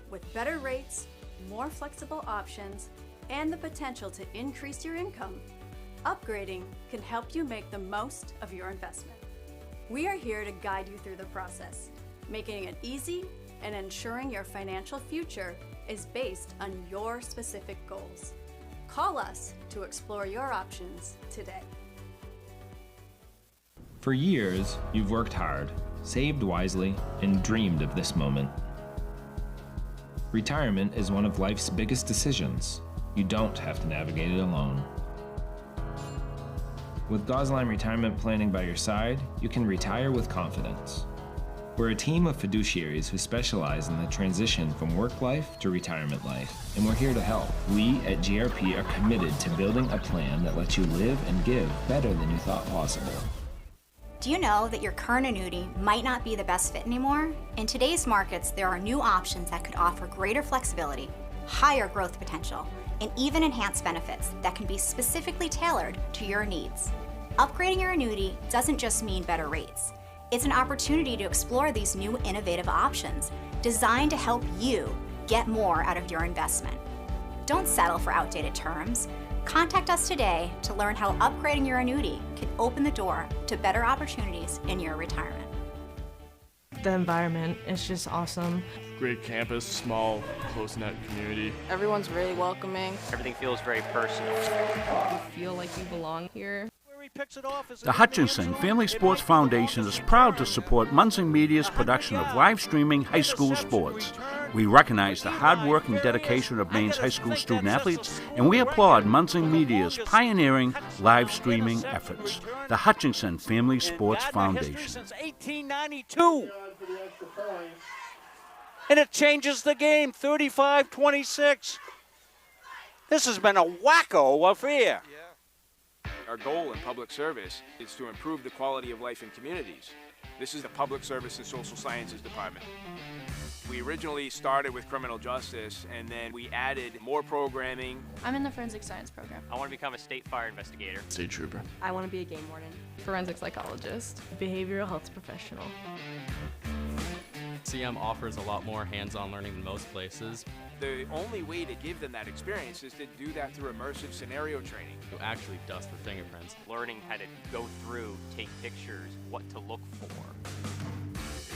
With better rates, more flexible options, and the potential to increase your income, upgrading can help you make the most of your investment. We are here to guide you through the process, making it easy and ensuring your financial future is based on your specific goals. Call us to explore your options today. For years, you've worked hard, saved wisely, and dreamed of this moment. Retirement is one of life's biggest decisions. You don't have to navigate it alone. With Gosline Retirement Planning by your side, you can retire with confidence. We're a team of fiduciaries who specialize in the transition from work life to retirement life, and we're here to help. We at GRP are committed to building a plan that lets you live and give better than you thought possible. Do you know that your current annuity might not be the best fit anymore? In today's markets, there are new options that could offer greater flexibility, higher growth potential, and even enhanced benefits that can be specifically tailored to your needs. Upgrading your annuity doesn't just mean better rates. It's an opportunity to explore these new innovative options designed to help you get more out of your investment. Don't settle for outdated terms. Contact us today to learn how upgrading your annuity can open the door to better opportunities in your retirement. The environment is just awesome. Great campus, small, close-knit community. Everyone's really welcoming. Everything feels very personal. You feel like you belong here. The Hutchinson Family Sports Foundation is proud to support Munson Media's production of live streaming high school sports. We recognize the hard work and dedication of Maine's high school student athletes, and we applaud Munson Media's pioneering live streaming efforts. The Hutchinson Family Sports Foundation. Since 1892. And it changes the game, 35-26. This has been a wacko affair. Our goal in public service is to improve the quality of life in communities. This is the Public Service and Social Sciences Department. We originally started with criminal justice, and then we added more programming. I'm in the forensic science program. I want to become a state fire investigator. State trooper. I want to be a game warden. Forensic psychologist. Behavioral health professional. CM offers a lot more hands-on learning than most places. The only way to give them that experience is to do that through immersive scenario training. You actually dust the fingerprints. Learning how to go through, take pictures, what to look for.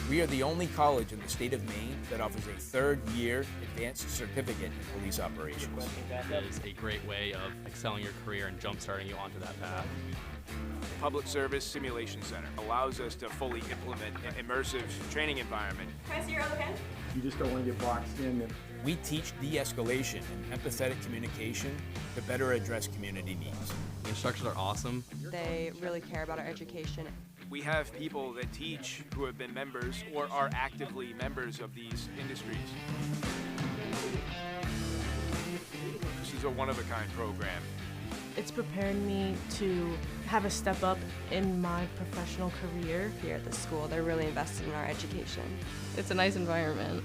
We are the only college in the state of Maine that offers a third-year advanced certificate in police operations. It is a great way of excelling your career and jump-starting you onto that path. Public Service Simulation Center allows us to fully implement an immersive training environment. Can I see your other pen? You just don't want to get boxed in We teach de-escalation and empathetic communication to better address community needs. The instructors are awesome. They really care about our education. We have people that teach who have been members or are actively members of these industries. This is a one-of-a-kind program. It's prepared me to have a step up in my professional career. Here at the school, they're really invested in our education. It's a nice environment.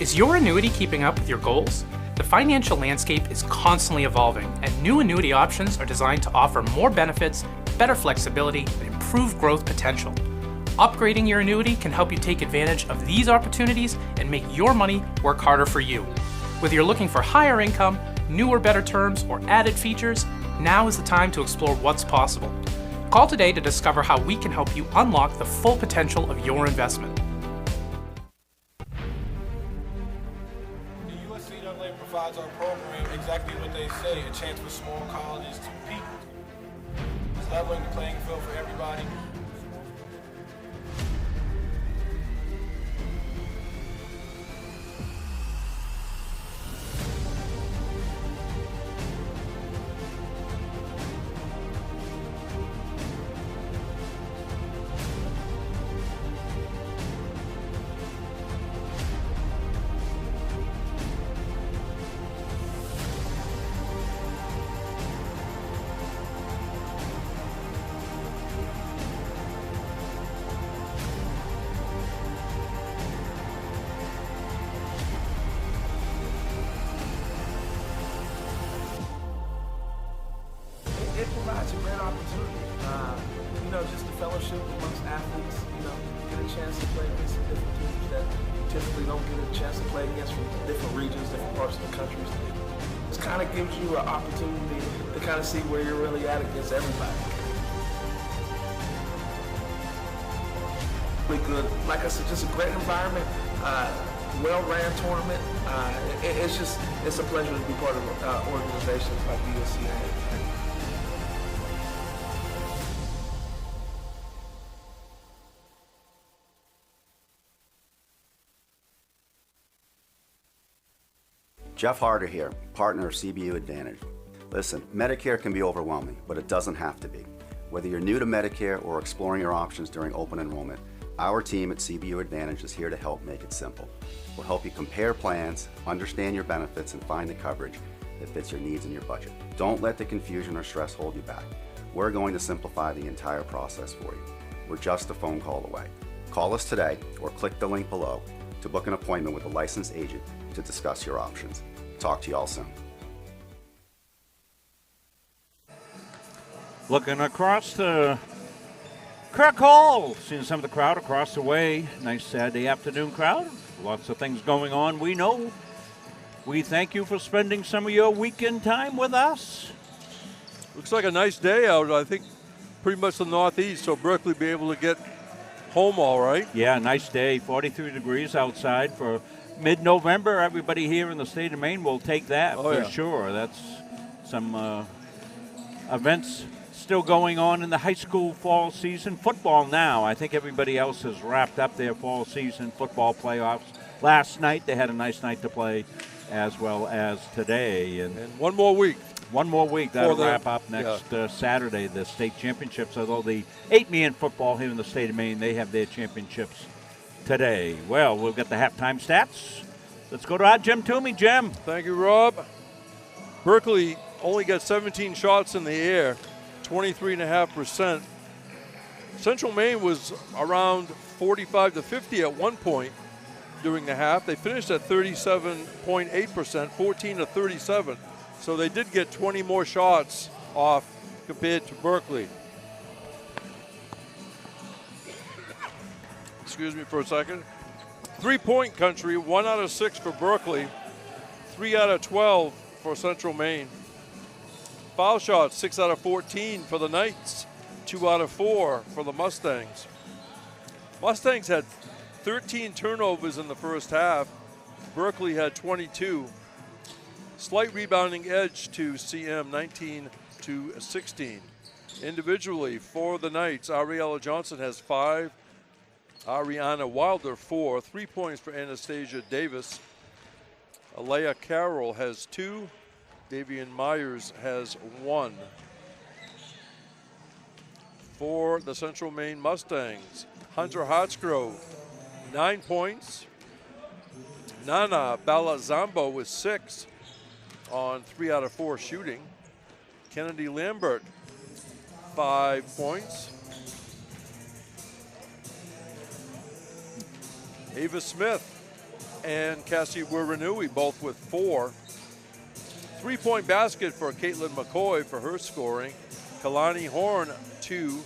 Is your annuity keeping up with your goals? The financial landscape is constantly evolving, and new annuity options are designed to offer more benefits, better flexibility, and improved growth potential. Upgrading your annuity can help you take advantage of these opportunities and make your money work harder for you. Whether you're looking for higher income, newer, better terms, or added features, now is the time to explore what's possible. Call today to discover how we can help you unlock the full potential of your investment. Provides our program exactly what they say, a chance for small colleges to compete. It's leveling the playing field for everybody. It provides a great opportunity. Just the fellowship amongst athletes, get a chance to play against some different teams that typically don't get a chance to play against from different regions, different parts of the country. This kind of gives you an opportunity to kind of see where you're really at against everybody. Really good. Like I said, just a great environment, well-ran tournament. It's a pleasure to be part of organizations like USCA. Jeff Harder here, partner of CBU Advantage. Listen, Medicare can be overwhelming, but it doesn't have to be. Whether you're new to Medicare or exploring your options during open enrollment, our team at CBU Advantage is here to help make it simple. We'll help you compare plans, understand your benefits, and find the coverage that fits your needs and your budget. Don't let the confusion or stress hold you back. We're going to simplify the entire process for you. We're just a phone call away. Call us today or click the link below to book an appointment with a licensed agent to discuss your options. Talk to you all soon. Looking across the Kirk Hall, seeing some of the crowd across the way. Nice Saturday afternoon crowd. Lots of things going on, we know. We thank you for spending some of your weekend time with us. Looks like a nice day out. I think pretty much the northeast, so Berkeley be able to get home all right. Yeah, nice day. 43 degrees outside for mid-November. Everybody here in the state of Maine will take that for sure. That's some events still going on in the high school fall season. Football now. I think everybody else has wrapped up their fall season football playoffs. Last night they had a nice night to play as well as today. And one more week. One more week. That'll wrap up next Saturday, the state championships. Although the 8-man football here in the state of Maine, they have their championships today. Well, we'll get the halftime stats. Let's go to our Jim Toomey. Jim. Thank you, Rob. Berkeley only got 17 shots in the air, 23.5%. Central Maine was around 45 to 50 at one point during the half. They finished at 37.8%, 14 to 37. So they did get 20 more shots off compared to Berkeley. Excuse me for a second. 3-point country, 1 out of 6 for Berkeley, 3 out of 12 for Central Maine. Foul shots, 6 out of 14 for the Knights, 2 out of 4 for the Mustangs. Mustangs had 13 turnovers in the first half. Berkeley had 22. Slight rebounding edge to CM, 19 to 16. Individually, for the Knights, Ariella Johnson has 5. Ariana Wilder 4. 3 points for Anastasia Davis. Alea Carroll has 2. Davian Myers has 1. For the Central Maine Mustangs, Hunter Hartsgrove, 9 points. Nana Balazambo with 6 on 3 out of 4 shooting. Kennedy Lambert, 5 points. Ava Smith and Cassie Wiranui both with 4. 3-point basket for Caitlin McCoy for her scoring. Kalani Horn, 2.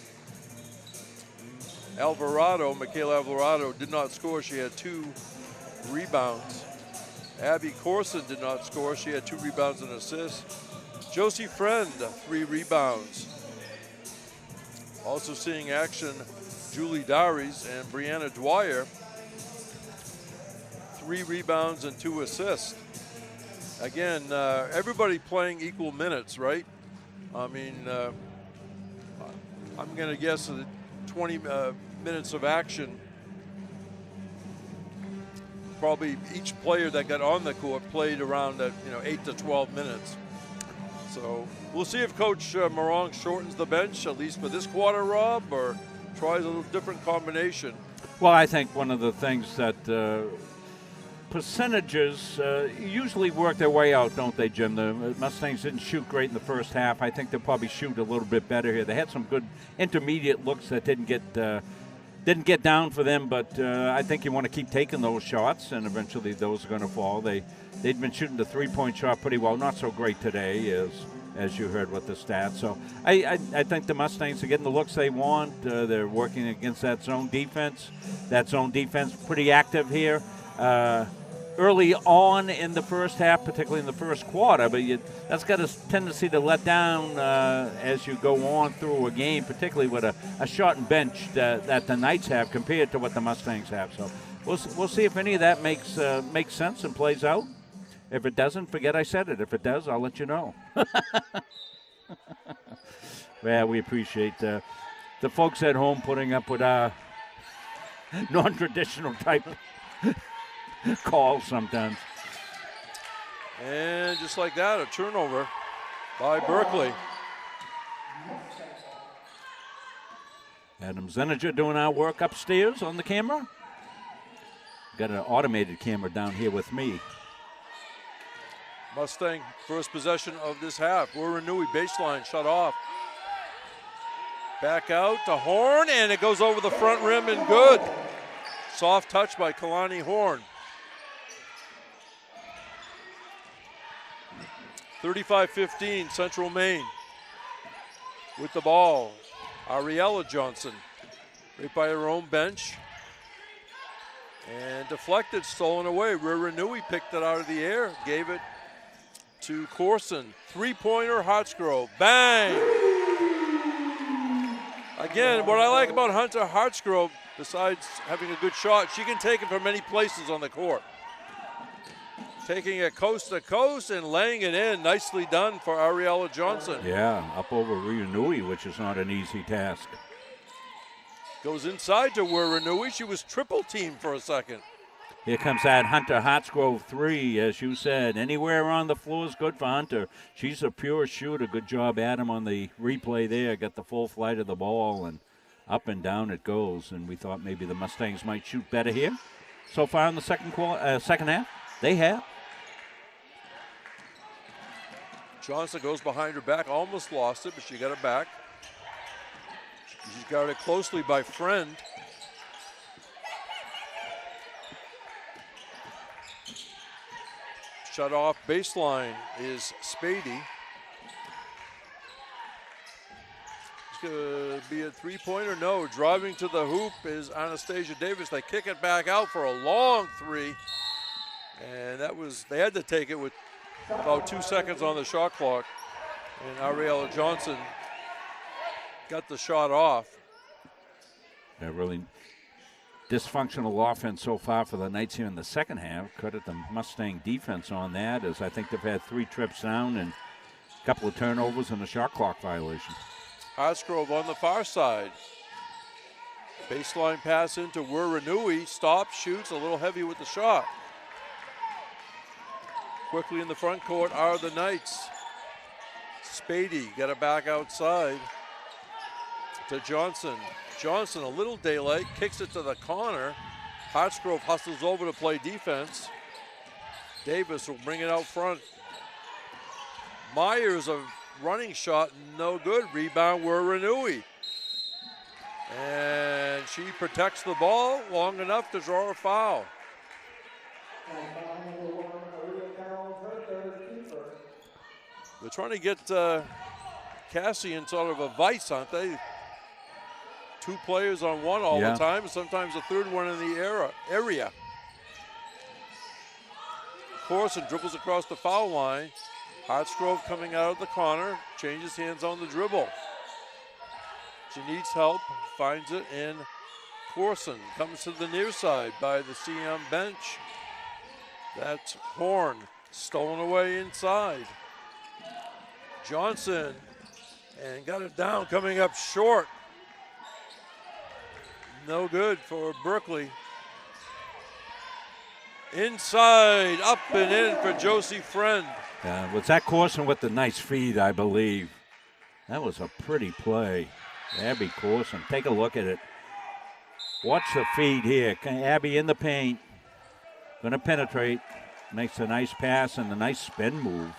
Michaela Alvarado did not score. She had 2 rebounds. Abby Corson did not score. She had 2 rebounds and assists. Josie Friend, 3 rebounds. Also seeing action, Julie Dowries and Brianna Dwyer, 3 rebounds and 2 assists. Again, everybody playing equal minutes, right? I mean, I'm going to guess that 20 minutes of action. Probably each player that got on the court played around 8 to 12 minutes. So we'll see if Coach Morong shortens the bench, at least for this quarter, Rob, or tries a little different combination. Well, I think one of the things that percentages usually work their way out, don't they, Jim? The Mustangs didn't shoot great in the first half. I think they'll probably shoot a little bit better here. They had some good intermediate looks that didn't get down for them, but I think you want to keep taking those shots, and eventually those are going to fall. They'd been shooting the 3-point shot pretty well, not so great today, as you heard with the stats. So I think the Mustangs are getting the looks they want. They're working against that zone defense. That zone defense pretty active here. Early on in the first half, particularly in the first quarter, but that's got a tendency to let down as you go on through a game, particularly with a shortened bench that the Knights have compared to what the Mustangs have. So we'll see if any of that makes sense and plays out. If it doesn't, forget I said it. If it does, I'll let you know. Well, we appreciate the folks at home putting up with our non-traditional type calls sometimes. And just like that, a turnover by Berkeley. Adam Zeninger doing our work upstairs on the camera. Got an automated camera down here with me. Mustang first possession of this half. Wiranui baseline shut off. Back out to Horn, and it goes over the front rim and good. Soft touch by Kalani Horn. 35-15, Central Maine with the ball. Ariella Johnson right by her own bench. And deflected, stolen away. Wiranui picked it out of the air, gave it to Corson. 3-pointer, Hartsgrove. Bang! Again, what I like about Hunter Hartsgrove, besides having a good shot, she can take it from many places on the court. Taking it coast to coast and laying it in. Nicely done for Ariella Johnson. Yeah, up over Wiranui, which is not an easy task. Goes inside to Wiranui. She was triple teamed for a second. Here comes that Hunter Hartsgrove 3, as you said. Anywhere on the floor is good for Hunter. She's a pure shooter. Good job, Adam, on the replay there. Got the full flight of the ball, and up and down it goes. And we thought maybe the Mustangs might shoot better here. So far in the second half, they have. Johnson goes behind her back, almost lost it, but she got it back. She's guarded closely by Friend. Shut off baseline is Spady. It's going to be a 3-pointer. No, driving to the hoop is Anastasia Davis. They kick it back out for a long 3. And they had to take it with about 2 seconds on the shot clock. And Ariella Johnson got the shot off. Yeah, really dysfunctional offense so far for the Knights here in the second half. Credit the Mustang defense on that, as I think they've had 3 trips down and a couple of turnovers and a shot clock violation. Hartsgrove on the far side. Baseline pass into Wurinui. Stops, shoots, a little heavy with the shot. Quickly in the front court are the Knights. Spady got it back outside to Johnson. Johnson, a little daylight, kicks it to the corner. Hartsgrove hustles over to play defense. Davis will bring it out front. Myers, a running shot, no good. Rebound, Wurinui. And she protects the ball long enough to draw a foul. They're trying to get Cassie in sort of a vice, aren't they? 2 players on one all the time, and sometimes a third one in the area. Corson dribbles across the foul line. Hartsgrove coming out of the corner, changes hands on the dribble. She needs help, finds it in Corson. Comes to the near side by the CM bench. That's Horn, stolen away inside. Johnson, and got it down, coming up short. No good for Berkeley. Inside, up and in for Josie Friend. Was that Corson with the nice feed, I believe? That was a pretty play. Abby Corson, take a look at it. Watch the feed here. Abby in the paint. Gonna penetrate. Makes a nice pass and a nice spin move.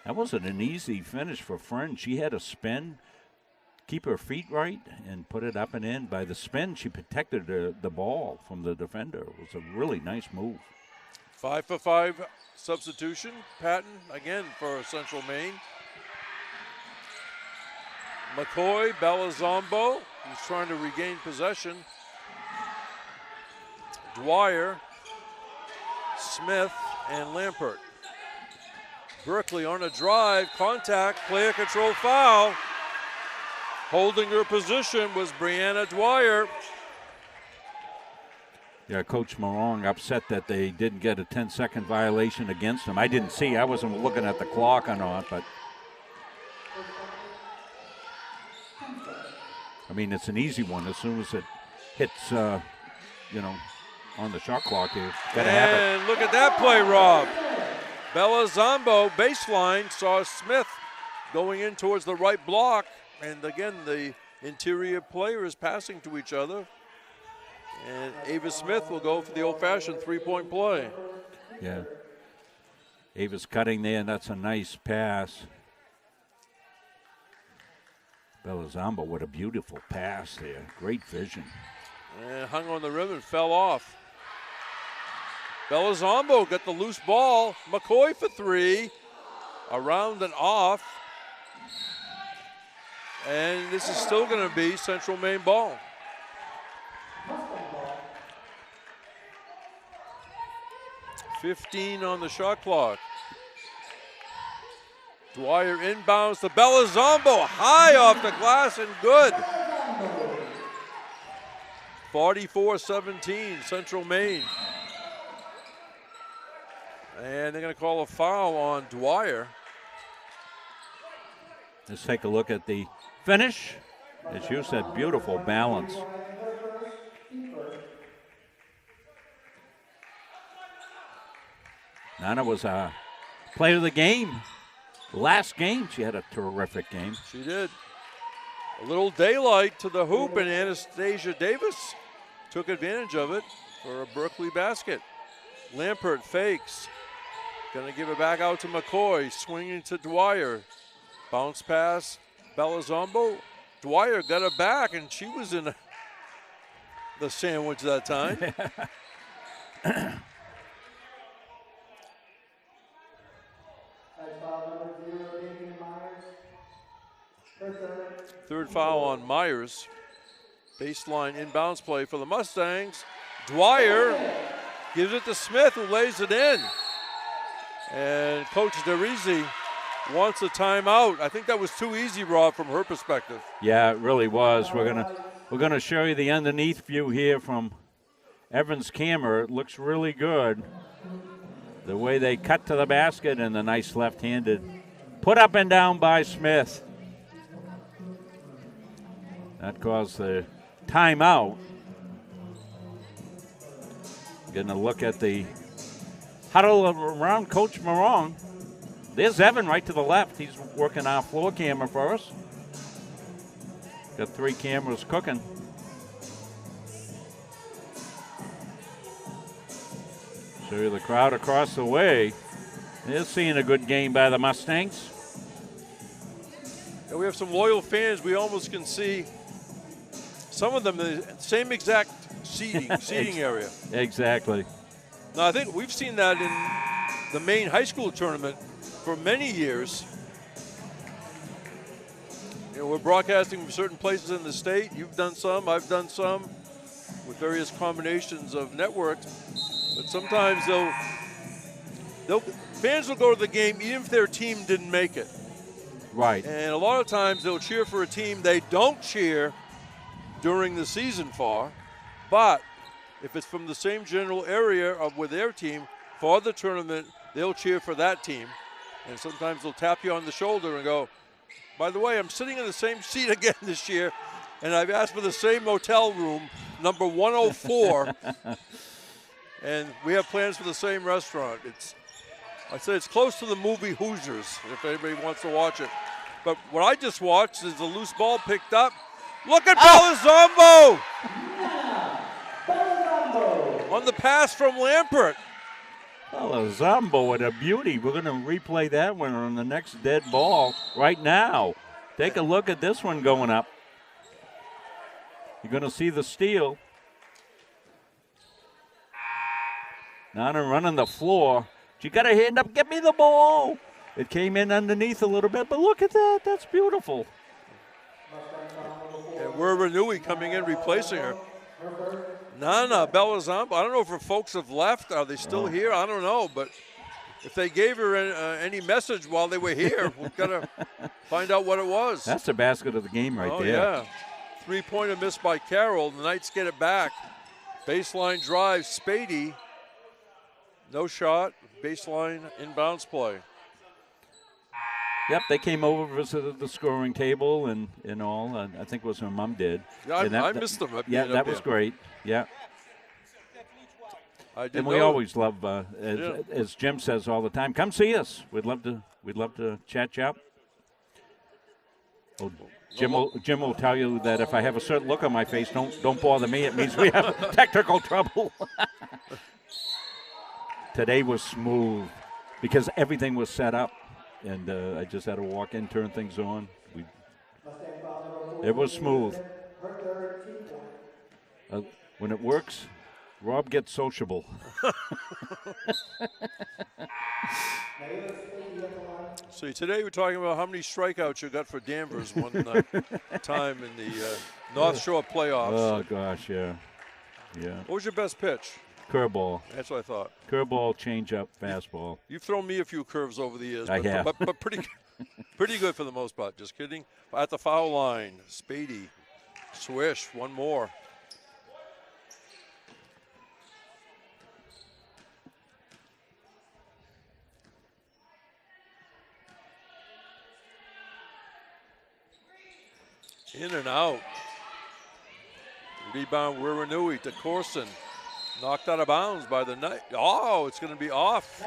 That wasn't an easy finish for Friend. She had to spin, keep her feet right, and put it up and in. By the spin, she protected the ball from the defender. It was a really nice move. 5-for-5 substitution. Patton again for Central Maine. McCoy, Belazombo, he's trying to regain possession. Dwyer, Smith, and Lampert. Berkeley on a drive, contact, player control foul. Holding her position was Brianna Dwyer. Yeah, Coach Morong upset that they didn't get a 10-second violation against him. I didn't see, I wasn't looking at the clock or not, but I mean, it's an easy one. As soon as it hits, on the shot clock here, gotta have it. And look at that play, Rob. Belazombo, baseline, saw Smith going in towards the right block. And again, the interior players passing to each other. And Ava Smith will go for the old-fashioned three-point play. Yeah. Ava's cutting there, and that's a nice pass. Belazombo, what a beautiful pass there. Great vision. And hung on the rim and fell off. Belazombo got the loose ball. McCoy for 3. Around and off. And this is still going to be Central Maine ball. .15 on the shot clock. Dwyer inbounds to Belazombo, high off the glass and good. 44-17, Central Maine. And they're going to call a foul on Dwyer. Let's take a look at the finish. As you said, beautiful balance. Nana was a player of the game. Last game, she had a terrific game. She did. A little daylight to the hoop, and Anastasia Davis took advantage of it for a Berkeley basket. Lampert fakes. Going to give it back out to McCoy, swinging to Dwyer. Bounce pass, Belazombo. Dwyer got it back, and she was in the sandwich that time. Third foul on Myers. Baseline inbounds play for the Mustangs. Dwyer gives it to Smith, who lays it in. And Coach DeRisi wants a timeout. I think that was too easy, Rob, from her perspective. Yeah, it really was. We're gonna show you the underneath view here from Evans' camera. It looks really good. The way they cut to the basket and the nice left-handed put up and down by Smith. That caused the timeout. Getting a look at the huddle around Coach Morong. There's Evan right to the left. He's working our floor camera for us. Got 3 cameras cooking. Show you the crowd across the way. They're seeing a good game by the Mustangs. And we have some loyal fans. We almost can see some of them in the same exact seating area. Exactly. Now, I think we've seen that in the Maine high school tournament for many years. You know, we're broadcasting from certain places in the state. You've done some, I've done some, with various combinations of networks. But sometimes fans will go to the game even if their team didn't make it. Right. And a lot of times they'll cheer for a team they don't cheer during the season for. But if it's from the same general area of with their team for the tournament, they'll cheer for that team. And sometimes they'll tap you on the shoulder and go, by the way, I'm sitting in the same seat again this year, and I've asked for the same motel room, number 104. And we have plans for the same restaurant. I'd say it's close to the movie Hoosiers, if anybody wants to watch it. But what I just watched is a loose ball picked up. Look at Belizombo! On the pass from Lampert. Belizombo, what a beauty. We're going to replay that one on the next dead ball right now. Take a look at this one going up. You're going to see the steal. Nana running the floor. You got to hand up, get me the ball. It came in underneath a little bit, but look at that. That's beautiful. And we're Renui coming in, replacing her. Nana Belizombo. I don't know if her folks have left. Are they still here? I don't know. But if they gave her any message while they were here, we've got to find out what it was. That's the basket of the game right there. Yeah. 3-pointer missed by Carroll. The Knights get it back. Baseline drive, Spady. No shot. Baseline inbounds play. Yep, they came over, visited the scoring table and all. And I think it was her mom did. Yeah, I missed them. That was great. Yeah. And we always love, as Jim says all the time, come see us. We'd love to chat you up. Well, Jim will tell you that if I have a certain look on my face, don't bother me. It means we have technical trouble. Today was smooth because everything was set up, and I just had to walk in, turn things on. It was smooth. When it works, Rob gets sociable. See, today we're talking about how many strikeouts you got for Danvers one time in the North Shore playoffs. Oh, gosh, yeah. What was your best pitch? Curveball. That's what I thought. Curveball, changeup, fastball. You've thrown me a few curves over the years. I have. But pretty good for the most part. Just kidding. At the foul line, Spady. Swish, one more. In and out. Rebound, Wiranui to Corson. Knocked out of bounds by the Knight. Oh, it's going to be off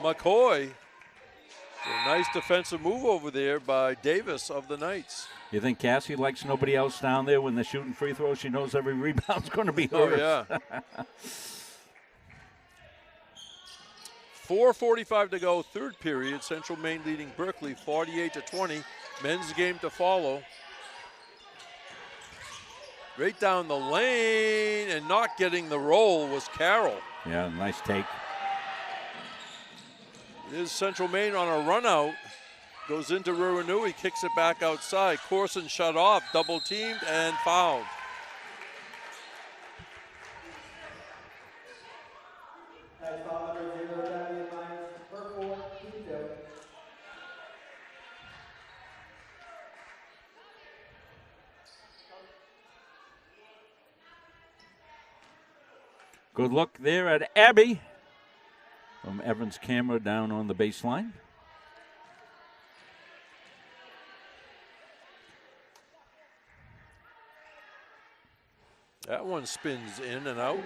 McCoy. So nice defensive move over there by Davis of the Knights. You think Cassie likes nobody else down there when they're shooting free throws? She knows every rebound's going to be hers. Oh, yeah. 4:45 to go, third period. Central Maine leading Berkeley 48-20. Men's game to follow. Right down the lane, and not getting the roll was Carroll. Yeah, nice take. It is Central Maine on a run out. Goes into Ruranui, kicks it back outside. Corson shut off, double teamed, and fouled. Good look there at Abby from Evans' camera down on the baseline. That one spins in and out.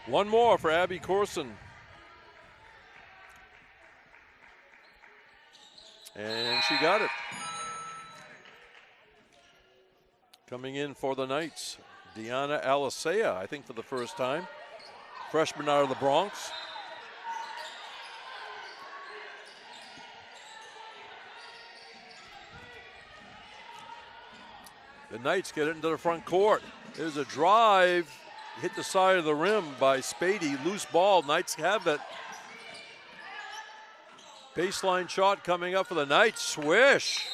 One more for Abby Corson. And she got it. Coming in for the Knights, Deanna Alisea, I think for the first time. Freshman out of the Bronx. The Knights get it into the front court. There's a drive, hit the side of the rim by Spady. Loose ball, Knights have it. Baseline shot coming up for the Knights. Swish.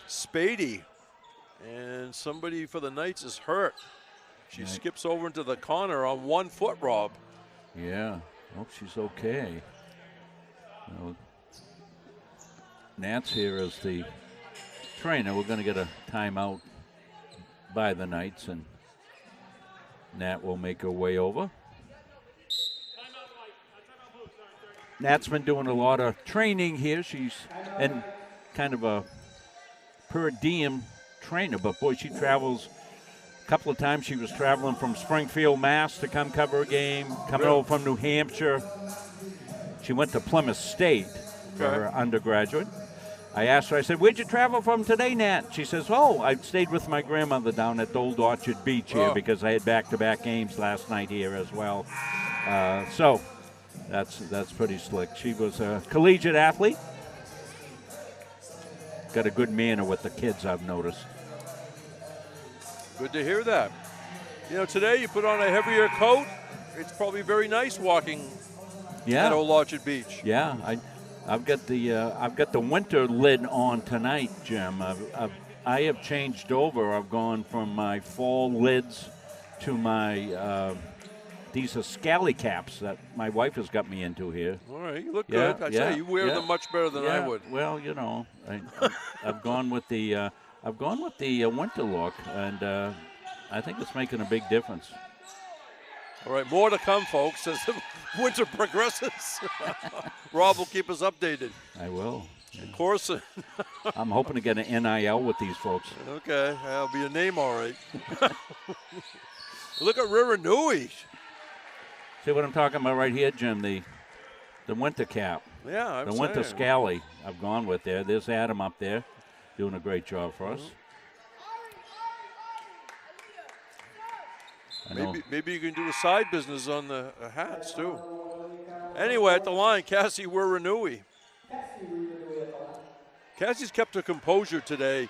Spady. And somebody for the Knights is hurt. She skips over into the corner on 1 foot, Rob. Yeah, hope she's okay. Well, Nat's here as the trainer. We're going to get a timeout by the Knights, and Nat will make her way over. Nat's been doing a lot of training here. She's and kind of a per diem trainer, but boy, she travels. A couple of times she was traveling from Springfield, Mass to come cover a game, coming over from New Hampshire. She went to Plymouth State for her undergraduate. I asked her, I said, where'd you travel from today, Nat? She says, oh, I stayed with my grandmother down at the Old Orchard Beach here because I had back-to-back games last night here as well. So that's pretty slick. She was a collegiate athlete. Got a good manner with the kids, I've noticed. Good to hear that. You know, today you put on a heavier coat. It's probably very nice walking at Old Orchard Beach. Yeah, I've got the winter lid on tonight, Jim. I have changed over. I've gone from my fall lids to my these are scally caps that my wife has got me into here. All right, you look good. I say you wear them much better than I would. Well, you know, I've gone with the winter look, and I think it's making a big difference. All right, more to come, folks, as the winter progresses. Rob will keep us updated. I will. Of course. I'm hoping to get an NIL with these folks. Okay, that'll be a name, all right. Look at Riranui. See what I'm talking about right here, Jim? The winter cap. Yeah, I'm the winter saying. scally I've gone with there. There's Adam up there doing a great job for us. Maybe you can do a side business on the hats, too. Anyway, at the line, Cassie Wiranui. Cassie's kept her composure today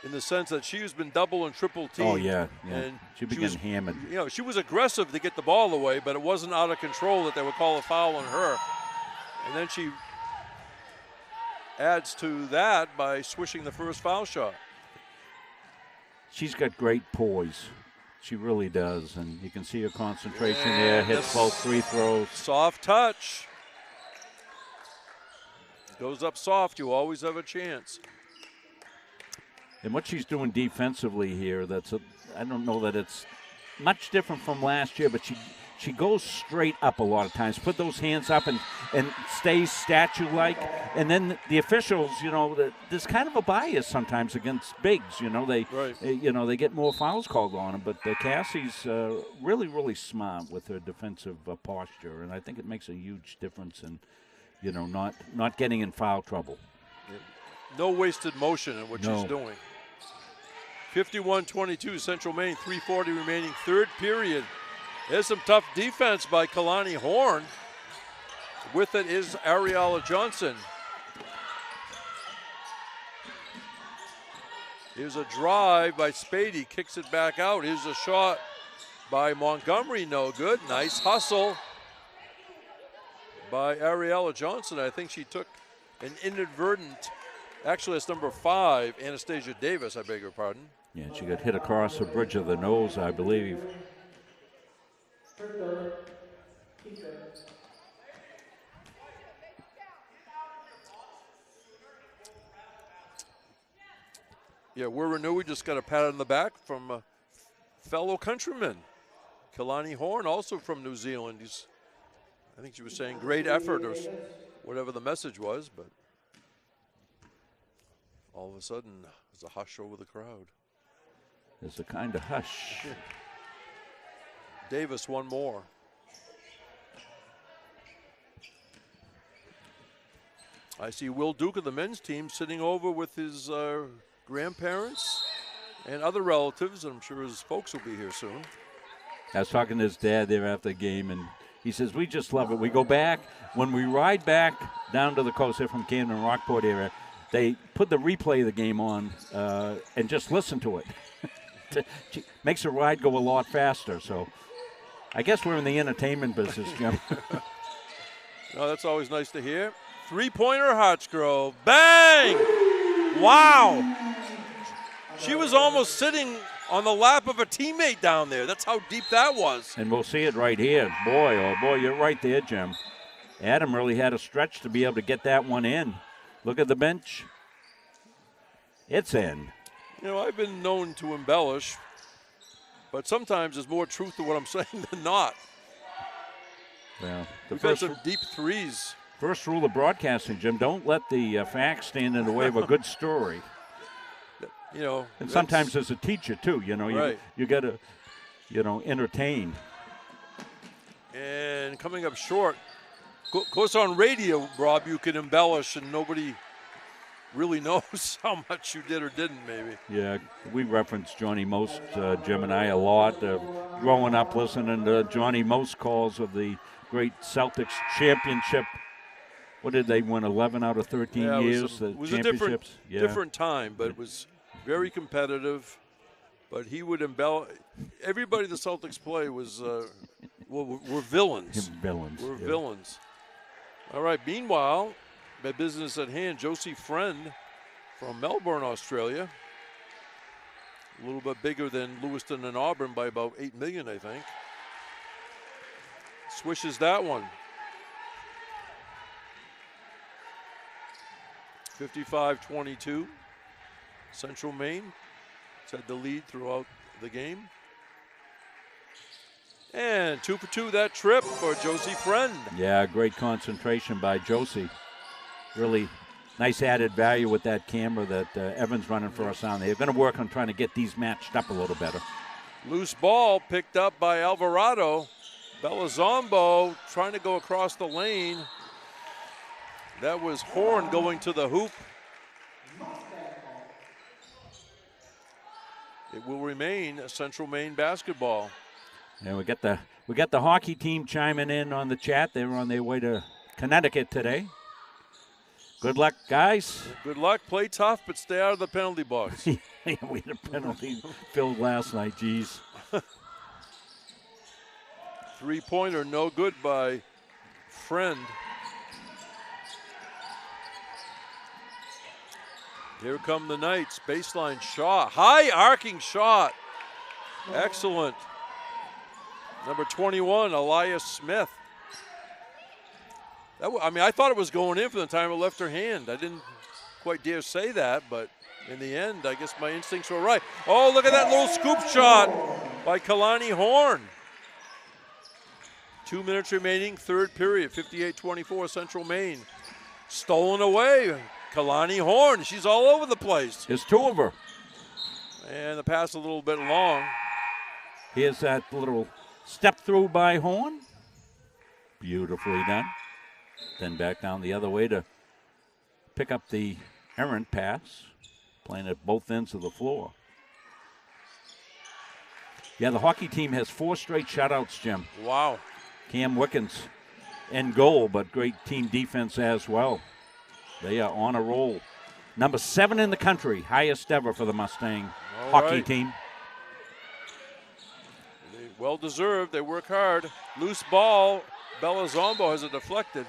in the sense that she's been double and triple teamed. Oh, yeah. And She began hammered. You know, she was aggressive to get the ball away, but it wasn't out of control that they would call a foul on her. And then she adds to that by swishing the first foul shot. She's got great poise. She really does, and you can see her concentration there, hits both free throws. Soft touch. Goes up soft, you always have a chance. And what she's doing defensively here, I don't know that it's much different from last year, but she goes straight up a lot of times, put those hands up and stays statue-like. And then the officials, you know, there's kind of a bias sometimes against bigs. You know, they get more fouls called on them. But Cassie's really, really smart with her defensive posture, and I think it makes a huge difference in, you know, not getting in foul trouble. No wasted motion in what she's doing. 51-22, Central Maine, 3:40 remaining, third period. There's some tough defense by Kalani Horn. With it is Ariella Johnson. Here's a drive by Spady, kicks it back out. Here's a shot by Montgomery, no good. Nice hustle by Ariella Johnson. I think she took an inadvertent, actually it's number 5, Anastasia Davis, I beg your pardon. Yeah, she got hit across the bridge of the nose, I believe. Yeah, we just got a pat on the back from a fellow countryman. Kalani Horn, also from New Zealand. I think she was saying great effort or whatever the message was, but All of a sudden, there's a hush over the crowd. There's a kind of hush. Davis, one more. I see Will Duke of the men's team sitting over with his grandparents and other relatives, and I'm sure his folks will be here soon. I was talking to his dad there after the game, and he says, we just love it. We go back. When we ride back down to the coast here from Camden, Rockport area, they put the replay of the game on and just listen to it. Makes the ride go a lot faster. So I guess we're in the entertainment business, Jim. No, that's always nice to hear. Three-pointer, Hartsgrove. Bang! Wow. She was almost sitting on the lap of a teammate down there. That's how deep that was. And we'll see it right here. Boy, oh boy, you're right there, Jim. Adam really had a stretch to be able to get that one in. Look at the bench. It's in. You know, I've been known to embellish, but sometimes there's more truth to what I'm saying than not. Well, We've had some deep threes. First rule of broadcasting, Jim, don't let the facts stand in the way of a good story. You know, and sometimes as a teacher, too, you know, right. you got to, entertain. And coming up short, of course on radio, Rob, you can embellish and nobody really knows how much you did or didn't, maybe. Yeah, we reference Johnny Most, Jim and I, a lot. Growing up listening to Johnny Most calls of the great Celtics championship. What did they win, 11 out of 13 years? It was a different time, but it was very competitive. But he would embellish. Everybody the Celtics play was were villains. Were villains. All right, meanwhile, my business at hand, Josie Friend from Melbourne, Australia. A little bit bigger than Lewiston and Auburn by about 8 million, I think. Swishes that one. 55-22. Central Maine has had the lead throughout the game. And 2 for 2 that trip for Josie Friend. Yeah, great concentration by Josie. Really nice added value with that camera that Evan's running for us on there. They're going to work on trying to get these matched up a little better. Loose ball picked up by Alvarado. Belazombo trying to go across the lane. That was Horn going to the hoop. It will remain a Central Maine basketball. And we got the hockey team chiming in on the chat. They were on their way to Connecticut today. Good luck, guys. Good luck. Play tough, but stay out of the penalty box. We had a penalty filled last night. Geez. Three-pointer, no good by Friend. Here come the Knights. Baseline shot. High arcing shot. Excellent. Number 21, Elias Smith. I thought it was going in from the time it left her hand. I didn't quite dare say that, but in the end, I guess my instincts were right. Oh, look at that little scoop shot by Kalani Horn. 2 minutes remaining, third period, 58-24, Central Maine. Stolen away. Kalani Horn, she's all over the place. There's two of her. And the pass a little bit long. Here's that little step through by Horn. Beautifully done. Then back down the other way to pick up the errant pass, playing at both ends of the floor. Yeah, the hockey team has 4 straight shutouts, Jim. Wow. Cam Wickens in goal, but great team defense as well. They are on a roll. Number 7 in the country, highest ever for the Mustang hockey team. Well deserved. They work hard. Loose ball. Belazombo has it deflected.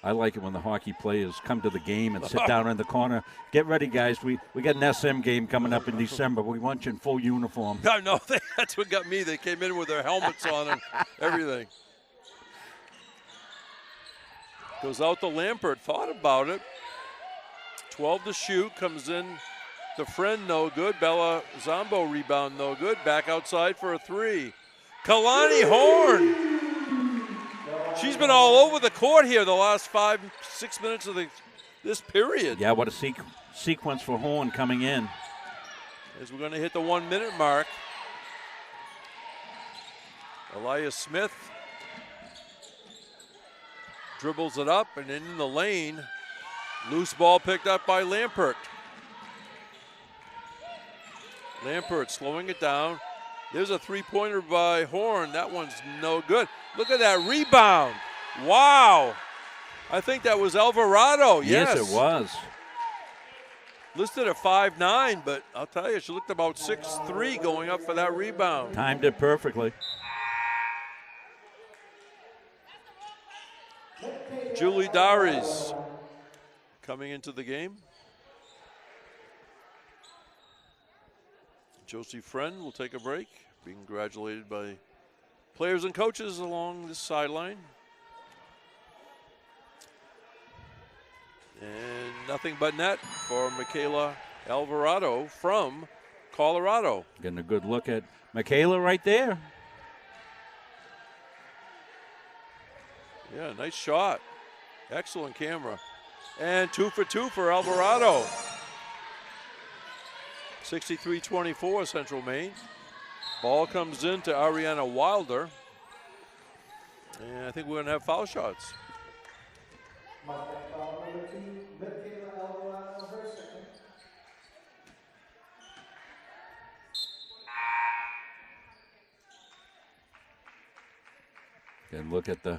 I like it when the hockey players come to the game and sit down in the corner. Get ready, guys. We got an SM game coming up in December. We want you in full uniform. No, that's what got me. They came in with their helmets on and everything. Goes out to Lampert. Thought about it. 12 to shoot. Comes in. The Friend, no good. Belazombo rebound, no good. Back outside for a 3. Kalani Horn. She's been all over the court here the last 5-6 minutes of this period. Yeah, what a sequence for Horn coming in. As we're going to hit the 1 minute mark. Elias Smith dribbles it up and in the lane. Loose ball picked up by Lampert. Lampert slowing it down. There's a three-pointer by Horn. That one's no good. Look at that rebound. Wow. I think that was Alvarado. Yes, it was. Listed at 5'9", but I'll tell you, she looked about 6'3" going up for that rebound. Timed it perfectly. Julie Dowries coming into the game. Josie Friend will take a break, being congratulated by players and coaches along this sideline. And nothing but net for Michaela Alvarado from Colorado. Getting a good look at Michaela right there. Yeah, nice shot. Excellent camera. And 2 for 2 for Alvarado. 63-24 Central Maine. Ball comes into Ariana Wilder. And I think we're going to have foul shots. And look at the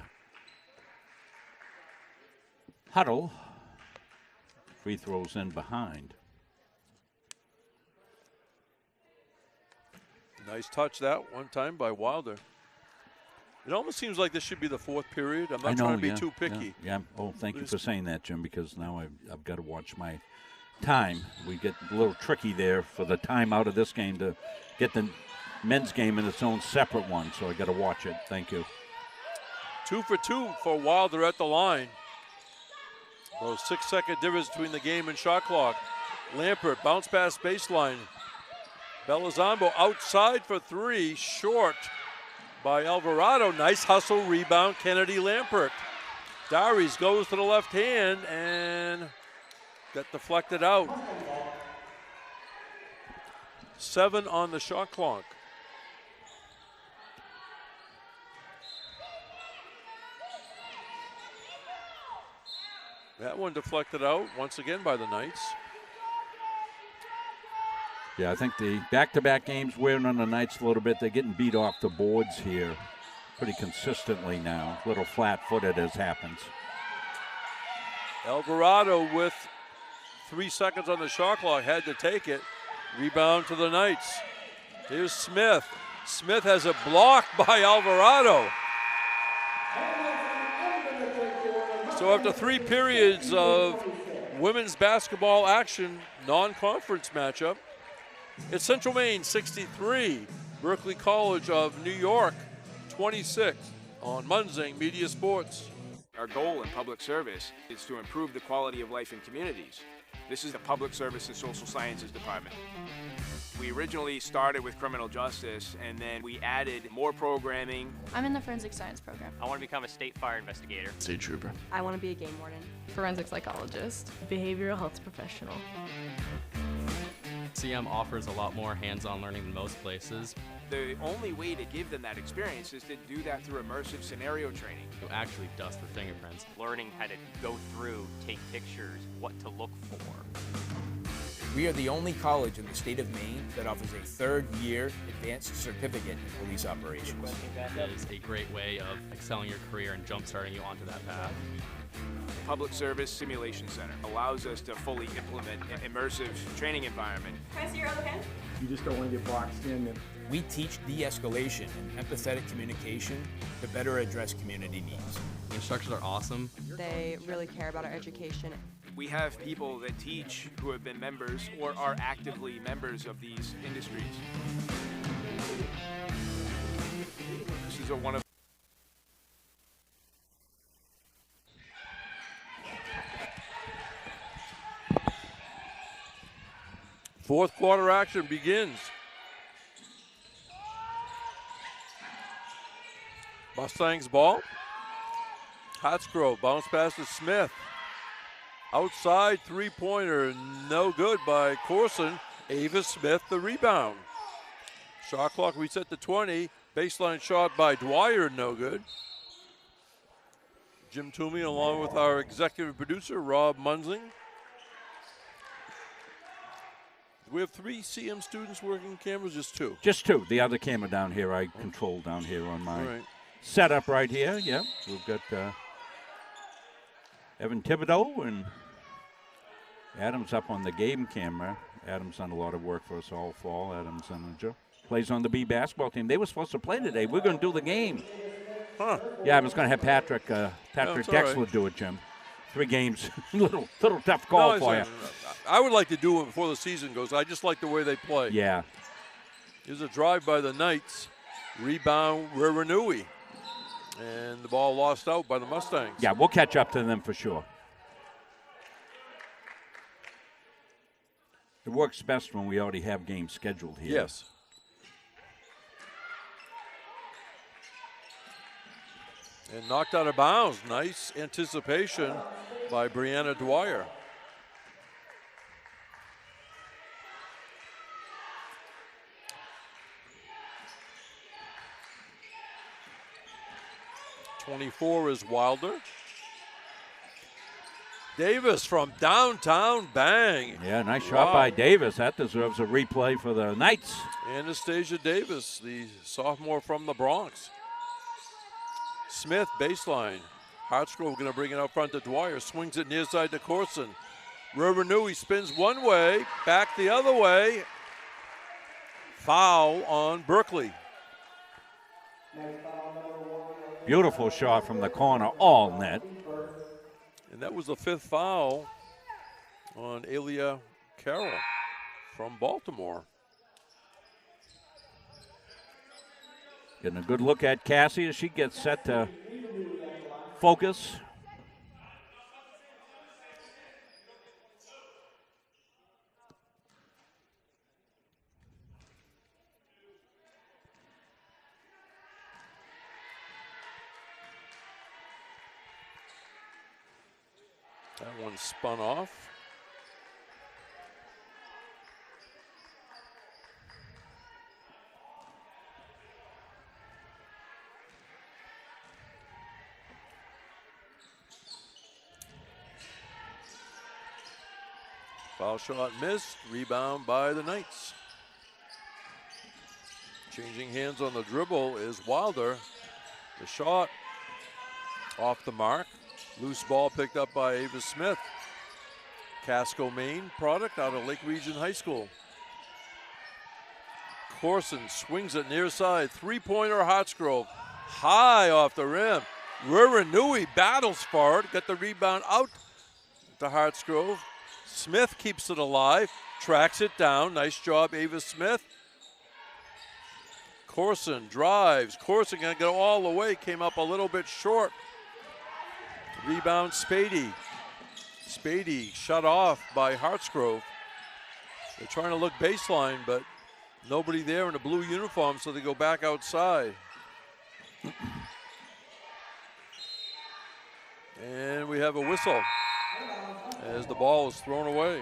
huddle. Free throws in behind. Nice touch that one time by Wilder. It almost seems like this should be the fourth period. I'm not trying to be too picky. Yeah. Oh, thank you for saying that, Jim, because now I've got to watch my time. We get a little tricky there for the time out of this game to get the men's game in its own separate one, so I got to watch it. Thank you. 2 for 2 for Wilder at the line. Those 6-second difference between the game and shot clock. Lampert, bounce pass baseline. Belizambo outside for 3, short by Alvarado. Nice hustle rebound, Kennedy Lampert. Dowries goes to the left hand and got deflected out. 7 on the shot clock. That one deflected out once again by the Knights. Yeah, I think the back-to-back games wearing on the Knights a little bit. They're getting beat off the boards here pretty consistently now. A little flat-footed as happens. Alvarado with 3 seconds on the shot clock, had to take it. Rebound to the Knights. Here's Smith. Smith has a block by Alvarado. So after 3 periods of women's basketball action, non-conference matchup, it's Central Maine 63, Berkeley College of New York 26 on Munzing Media Sports. Our goal in public service is to improve the quality of life in communities. This is the Public Service and Social Sciences Department. We originally started with criminal justice, and then we added more programming. I'm in the forensic science program. I want to become a state fire investigator. State trooper. I want to be a game warden. Forensic psychologist. Behavioral health professional. CM offers a lot more hands-on learning than most places. The only way to give them that experience is to do that through immersive scenario training. You actually dust for fingerprints. Learning how to go through, take pictures, what to look for. We are the only college in the state of Maine that offers a third-year advanced certificate in police operations. It is a great way of excelling your career and jump-starting you onto that path. The Public Service Simulation Center allows us to fully implement an immersive training environment. Can I see your other hand? You just don't want to get boxed in. We teach de-escalation and empathetic communication to better address community needs. The instructors are awesome. They really care about our education. We have people that teach who have been members or are actively members of these industries. This is one of Fourth quarter action begins. Mustangs ball. Hartsgrove, bounce pass to Smith. Outside three-pointer, no good by Corson. Ava Smith, the rebound. Shot clock reset to 20. Baseline shot by Dwyer, no good. Jim Toomey along with our executive producer, Rob Munzing. We have 3 CM students working cameras, just 2? Just 2. The other camera down here I control down here on my setup right here. Yeah, we've got Evan Thibodeau and Adam's up on the game camera. Adam's done a lot of work for us all fall. Adam's plays on the B basketball team. They were supposed to play today. We're going to do the game. Huh. Yeah, I was going to have Patrick Dexler do it, Jim. 3 games. little tough call for you. I would like to do it before the season goes. I just like the way they play. Yeah. Here's a drive by the Knights. Rebound, Riranui. And the ball lost out by the Mustangs. Yeah, we'll catch up to them for sure. It works best when we already have games scheduled here. Yes. And knocked out of bounds. Nice anticipation by Brianna Dwyer. .24 is Wilder. Davis from downtown, bang. Yeah, nice shot by Davis. That deserves a replay for the Knights. Anastasia Davis, the sophomore from the Bronx. Smith, baseline. Hartsgrove going to bring it out front to Dwyer. Swings it near side to Corson. Riranui spins one way, back the other way. Foul on Berkeley. Beautiful shot from the corner, all net. And that was the 5th foul on Alia Carroll from Baltimore. Getting a good look at Cassie as she gets set to focus. That one spun off. Foul shot missed. Rebound by the Knights. Changing hands on the dribble is Wilder. The shot off the mark. Loose ball picked up by Ava Smith. Casco, Maine product out of Lake Region High School. Corson swings it near side. 3-pointer Hartsgrove. High off the rim. Riranui battles for it. Got the rebound out to Hartsgrove. Smith keeps it alive. Tracks it down. Nice job, Ava Smith. Corson drives. Corson going to go all the way. Came up a little bit short. Rebound, Spady. Spady shut off by Hartsgrove. They're trying to look baseline, but nobody there in a blue uniform, so they go back outside. And we have a whistle as the ball is thrown away.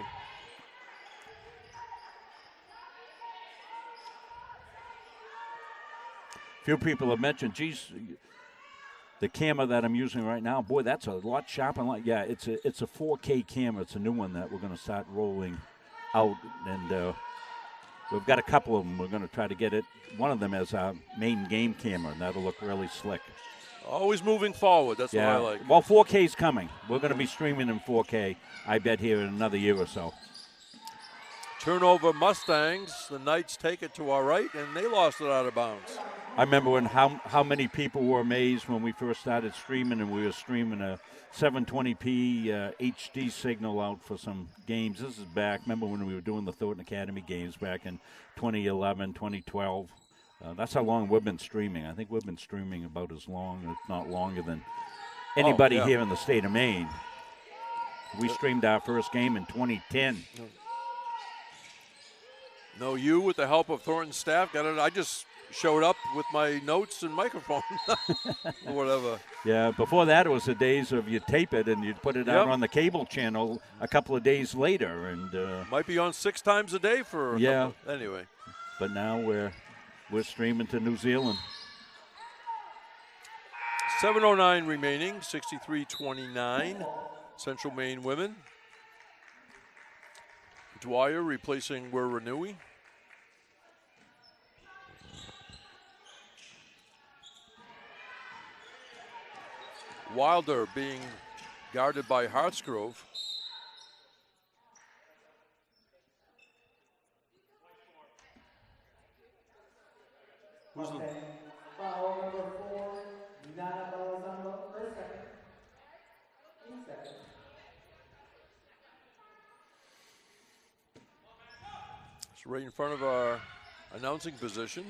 Few people have mentioned, geez, the camera that I'm using right now, boy, that's a lot sharper. Yeah, it's a 4K camera. It's a new one that we're going to start rolling out, and we've got a couple of them. We're going to try to get it. One of them as our main game camera, and that'll look really slick. Always moving forward. That's what I like. Well, 4K's coming. We're going to be streaming in 4K, I bet, here in another year or so. Turnover Mustangs. The Knights take it to our right, and they lost it out of bounds. I remember when how many people were amazed when we first started streaming, and we were streaming a 720p HD signal out for some games. This is back. Remember when we were doing the Thornton Academy games back in 2011, 2012? That's how long we've been streaming. I think we've been streaming about as long, if not longer, than anybody here in the state of Maine. We streamed our first game in 2010. No, you with the help of Thornton staff got it. I just showed up with my notes and microphone or whatever. Yeah, before that it was the days of you tape it and you'd put it out Yep. on the cable channel a couple of days later. And Might be on 6 times a day for a yeah. couple. Anyway. But now we're streaming to New Zealand. 7:09 remaining, 63-29. Central Maine women. Dwyer replacing Wiranui. Wilder being guarded by Hartsgrove. Who's the Foul number 4, Nana Balazano, first second. 8 seconds. It's right in front of our announcing position.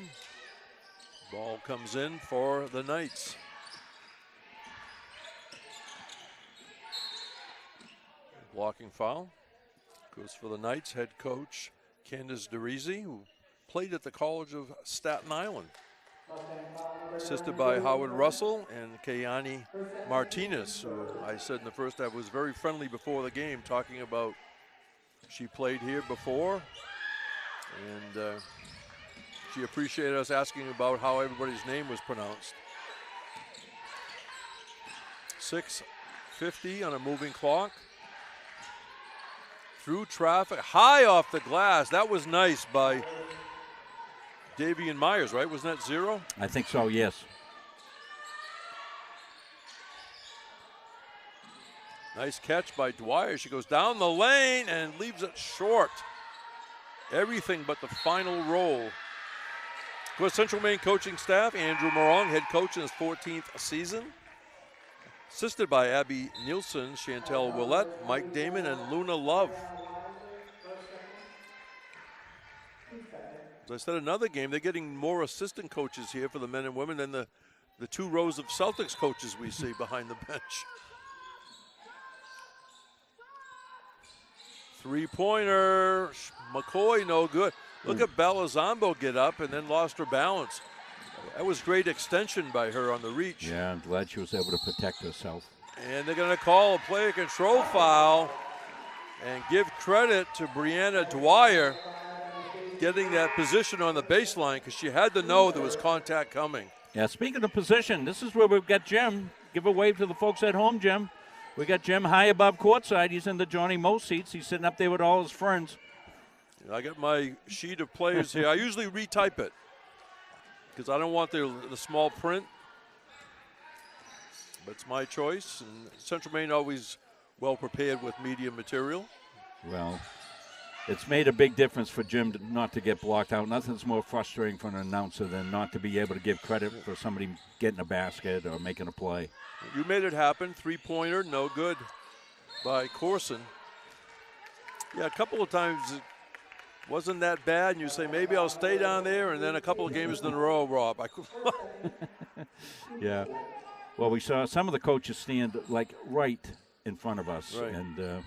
Ball comes in for the Knights. Blocking foul goes for the Knights. Head coach Candace DeRisi, who played at the College of Staten Island. Assisted by Howard Russell and Kayani Martinez, who I said in the first half was very friendly before the game, talking about she played here before, and she appreciated us asking about how everybody's name was pronounced. 6:50 on a moving clock. Through traffic, high off the glass. That was nice by Davian Myers, right? Wasn't that 0? I think so, yes. Nice catch by Dwyer. She goes down the lane and leaves it short. Everything but the final roll. Of course, Central Maine coaching staff, Andrew Morong, head coach in his 14th season. Assisted by Abby Nielsen, Chantel Willette, Mike Damon, and Luna Love. As I said, another game, they're getting more assistant coaches here for the men and women than the 2 rows of Celtics coaches we see behind the bench. Three-pointer, McCoy, no good. Look at Bella Zombo get up and then lost her balance. That was great extension by her on the reach. Yeah, I'm glad she was able to protect herself. And they're going to call a player control foul and give credit to Brianna Dwyer getting that position on the baseline because she had to know there was contact coming. Yeah, speaking of position, this is where we've got Jim. Give a wave to the folks at home, Jim. We got Jim high above courtside. He's in the Johnny Moe seats. He's sitting up there with all his friends. I got my sheet of players here. I usually retype it because I don't want the small print. But it's my choice. And Central Maine always well prepared with media material. Well, it's made a big difference for Jim not to get blocked out. Nothing's more frustrating for an announcer than not to be able to give credit for somebody getting a basket or making a play. You made it happen. Three-pointer, no good by Corson. Yeah, a couple of times it wasn't that bad, and you say, maybe I'll stay down there, and then a couple of games in a row, Rob. Yeah. Well, we saw some of the coaches stand, like, right in front of us. Right. And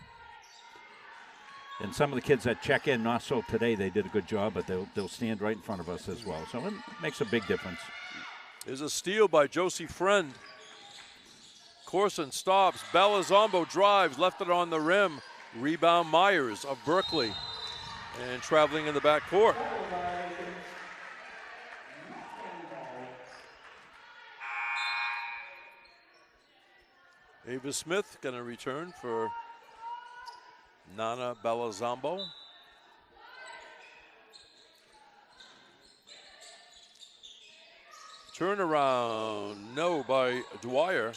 some of the kids that check in, not so today, they did a good job, but they'll stand right in front of us as well. So it makes a big difference. There's a steal by Josie Friend. Corson stops. Bella Zombo drives, left it on the rim. Rebound Myers of Berkeley. And traveling in the backcourt. Ava Smith going to return for Nana Belazambo. Turnaround, no, by Dwyer.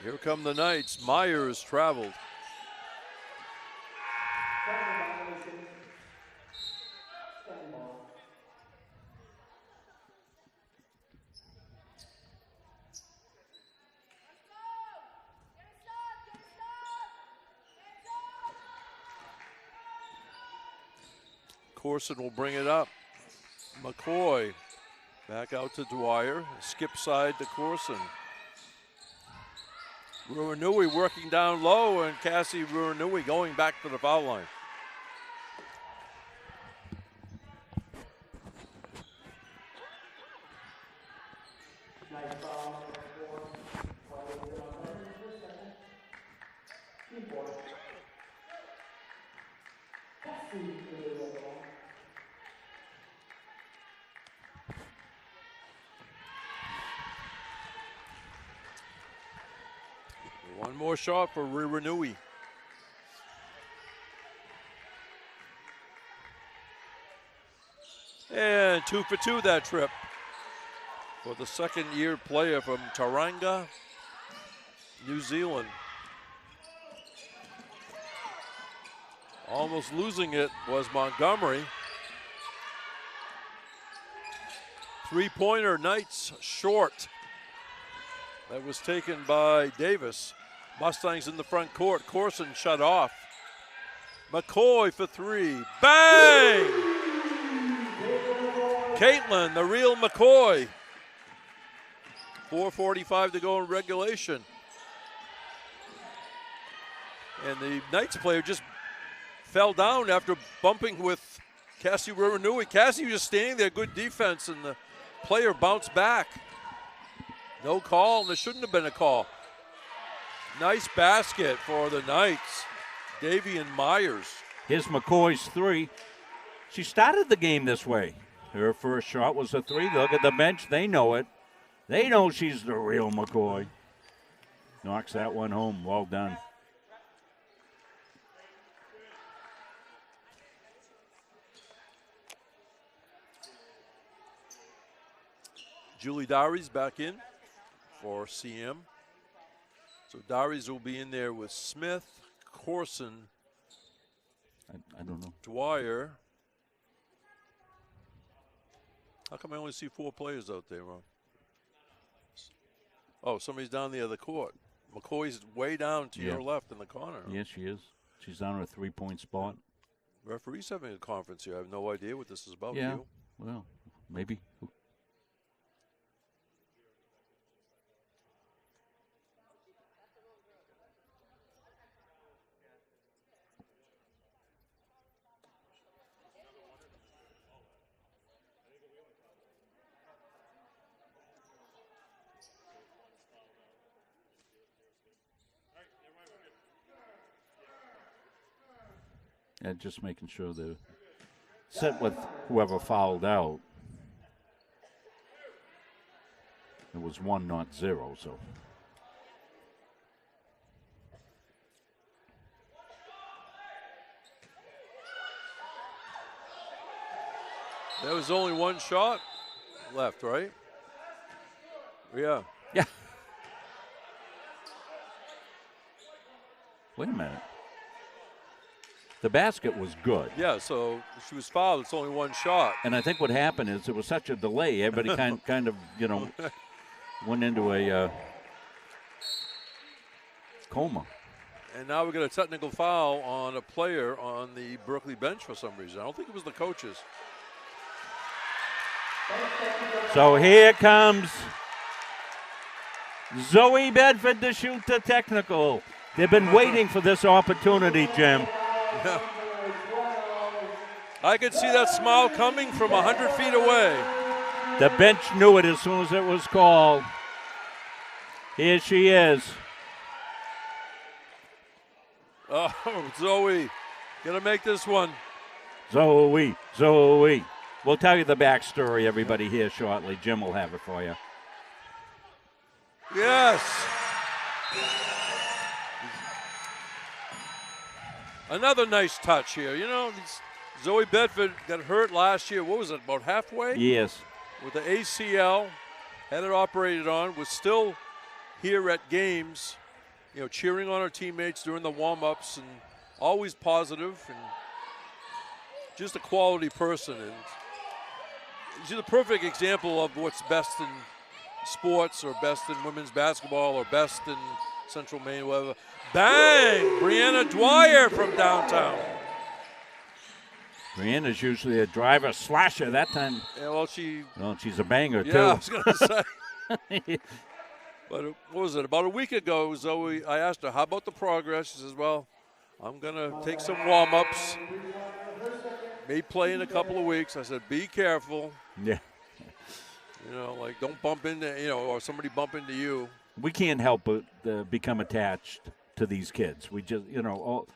Here come the Knights. Myers traveled. Corson will bring it up. McCoy back out to Dwyer. Skip side to Corson. Ruanui working down low, and Cassie Ruanui going back to the foul line. One more shot for Riranui. And 2 for 2 that trip for the second-year player from Tauranga, New Zealand. Almost losing it was Montgomery. Three-pointer, Knights short. That was taken by Davis. Mustangs in the front court. Corson shut off. McCoy for three. Bang! Caitlin, the real McCoy. 4:45 to go in regulation. And the Knights player just fell down after bumping with Cassie Riranui. Cassie was just standing there, good defense, and the player bounced back. No call, and there shouldn't have been a call. Nice basket for the Knights. Davian Myers. Here's McCoy's three. She started the game this way. Her first shot was a three. Look at the bench. They know it. They know she's the real McCoy. Knocks that one home. Well done. Julie Dowries back in for CM. So Dowries will be in there with Smith, Corson, I don't know. Dwyer. How come I only see 4 players out there, Ron? Oh, somebody's down the other court. McCoy's way down to your left in the corner. Yes, she is. She's down at a 3-point spot. Referee's having a conference here. I have no idea what this is about. Yeah, You? well, maybe. And just making sure they're set with whoever fouled out. It was 1, not 0, so. There was only one shot left, right? Yeah. Yeah. Wait a minute. The basket was good. Yeah, so she was fouled. It's only one shot. And I think what happened is there was such a delay. Everybody kind of, went into a coma. And now we got a technical foul on a player on the Berkeley bench for some reason. I don't think it was the coaches. So here comes Zoe Bedford to shoot the technical. They've been waiting for this opportunity, Jim. Yeah. I could see that smile coming from 100 feet away. The bench knew it as soon as it was called. Here she is. Oh, Zoe, gonna make this one. Zoe. We'll tell you the backstory, everybody, here shortly. Jim will have it for you. Yes. Another nice touch here. Zoe Bedford got hurt last year. What was it, about halfway? Yes. With the ACL, had it operated on, was still here at games, cheering on her teammates during the warm-ups and always positive and just a quality person. And she's a perfect example of what's best in sports or best in women's basketball or best in Central Maine, whatever. Bang! Brianna Dwyer from downtown. Brianna's usually a driver slasher. That time, Yeah, well, she's a banger, yeah, too. I was going to say. But what was it? About a week ago, Zoe, I asked her, how about the progress? She says, well, I'm going to take some warm-ups. May play in a couple of weeks. I said, be careful. Yeah. Don't bump into, or somebody bump into you. We can't help but become attached to these kids. We just,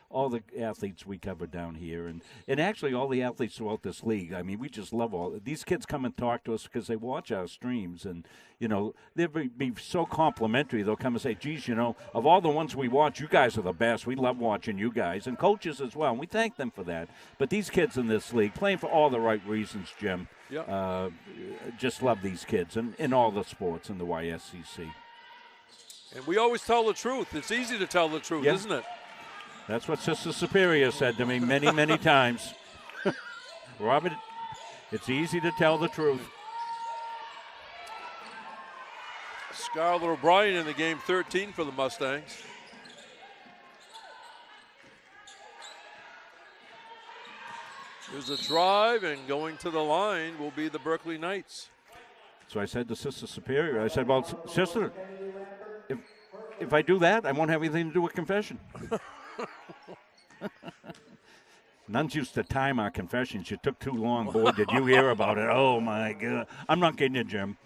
all the athletes we cover down here, and actually all the athletes throughout this league. I mean, we just love all these kids. Come and talk to us because they watch our streams, and they'll be so complimentary. They'll come and say, "Geez, of all the ones we watch, you guys are the best. We love watching you guys," and coaches as well. And we thank them for that. But these kids in this league, playing for all the right reasons, Jim. Yeah. Just love these kids and in all the sports in the YSCC. And we always tell the truth. It's easy to tell the truth, isn't it? That's what Sister Superior said to me many, many times. Robert, it's easy to tell the truth. Scarlett O'Brien in the game, 13 for the Mustangs. There's a drive, and going to the line will be the Berkeley Knights. So I said to Sister Superior, I said, well, Sister, if I do that, I won't have anything to do with confession. Nuns used to time our confessions. You took too long. Boy, did you hear about it. Oh, my God. I'm not kidding you, Jim.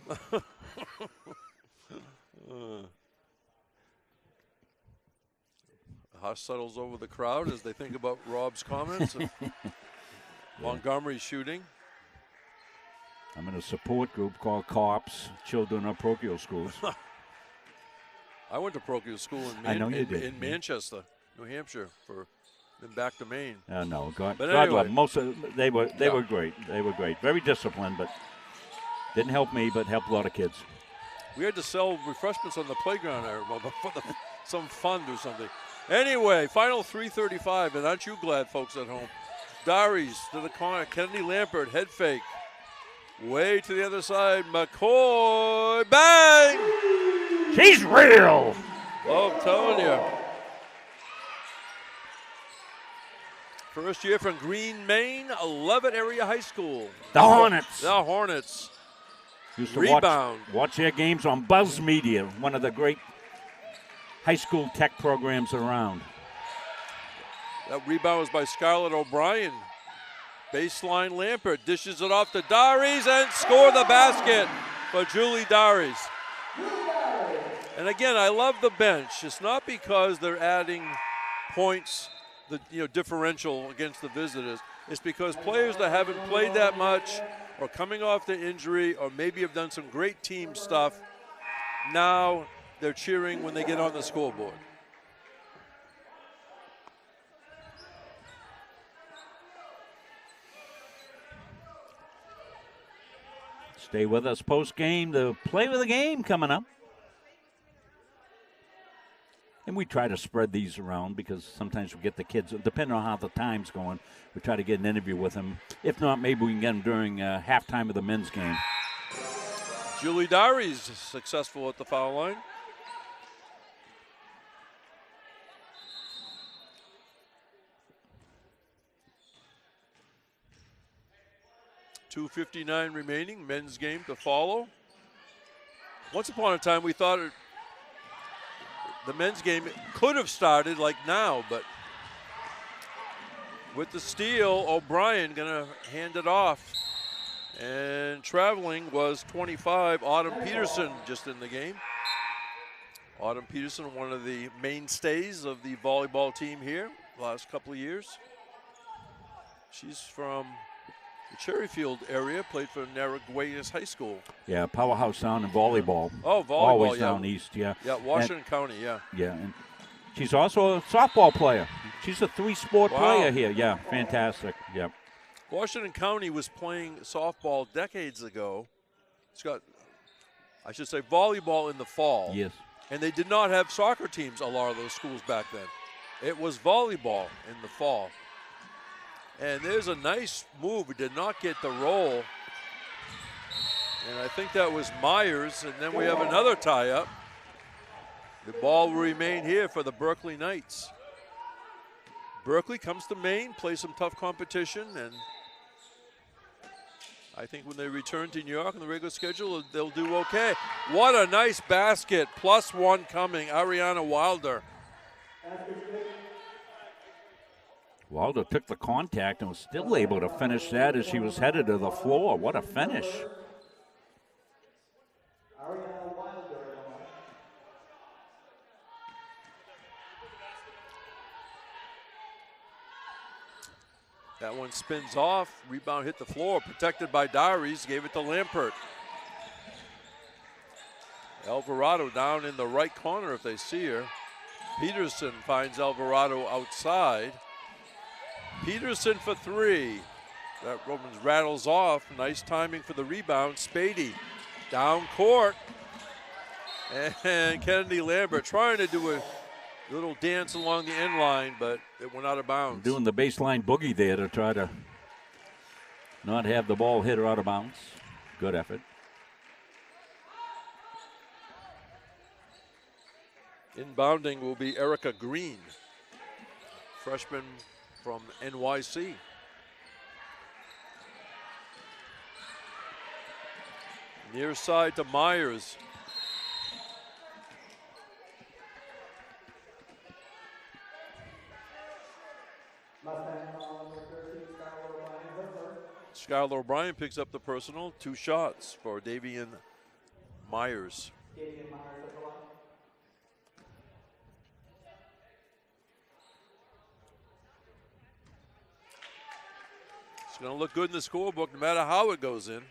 Hush settles over the crowd as they think about Rob's comments. Montgomery shooting. I'm in a support group called COPS, Children of Parochial Schools. I went to parochial school in Manchester, New Hampshire, then back to Maine. No, God anyway. love them. Most of they were great. They were great. Very disciplined, but didn't help me, but helped a lot of kids. We had to sell refreshments on the playground for some fund or something. Anyway, final 3:35, and aren't you glad, folks at home? Daries to the corner. Kennedy Lampert, head fake. Way to the other side. McCoy, bang! She's real. Oh, I'm telling you. First year from Green, Maine, 11 Area High School. The Hornets. The Hornets. Used to Rebound. watch their games on Buzz Media, one of the great high school tech programs around. That rebound was by Scarlett O'Brien. Baseline Lampert dishes it off to Daries and score the basket for Julie Daries. And again, I love the bench. It's not because they're adding points, the differential against the visitors. It's because players that haven't played that much or coming off the injury or maybe have done some great team stuff, now they're cheering when they get on the scoreboard. Stay with us post-game. The play of the game coming up. And we try to spread these around because sometimes we get the kids, depending on how the time's going, we try to get an interview with them. If not, maybe we can get them during halftime of the men's game. Julie Daries successful at the foul line. .259 remaining, men's game to follow. Once upon a time, we thought the men's game could have started like now, but with the steal, O'Brien gonna hand it off. And traveling was 25, Autumn Peterson just in the game. Autumn Peterson, one of the mainstays of the volleyball team here the last couple of years. She's from the Cherryfield area, played for Narragansett High School. Yeah, powerhouse down in volleyball. Oh, volleyball, always down east, yeah. Yeah, Washington County, yeah. Yeah, and she's also a softball player. She's a three-sport player here. Yeah, fantastic. Yeah. Washington County was playing softball decades ago. It's got, I should say, volleyball in the fall. Yes. And they did not have soccer teams, a lot of those schools back then. It was volleyball in the fall. And there's a nice move. We did not get the roll. And I think that was Myers. And then we have another tie-up. The ball will remain here for the Berkeley Knights. Berkeley comes to Maine, plays some tough competition, and I think when they return to New York on the regular schedule, they'll do okay. What a nice basket. +1 coming, Ariana Wilder. Wilder took the contact and was still able to finish that as she was headed to the floor. What a finish. That one spins off. Rebound hit the floor. Protected by Diaries. Gave it to Lampert. Alvarado down in the right corner if they see her. Peterson finds Alvarado outside. Peterson for three. That Romans rattles off. Nice timing for the rebound. Spady down court. And Kennedy Lambert trying to do a little dance along the end line, but it went out of bounds. Doing the baseline boogie there to try to not have the ball hit or out of bounds. Good effort. Inbounding will be Erica Green, freshman from NYC. Near side to Myers. Skylar O'Brien picks up the personal. 2 shots for Davian Myers. It's going to look good in the scorebook no matter how it goes in.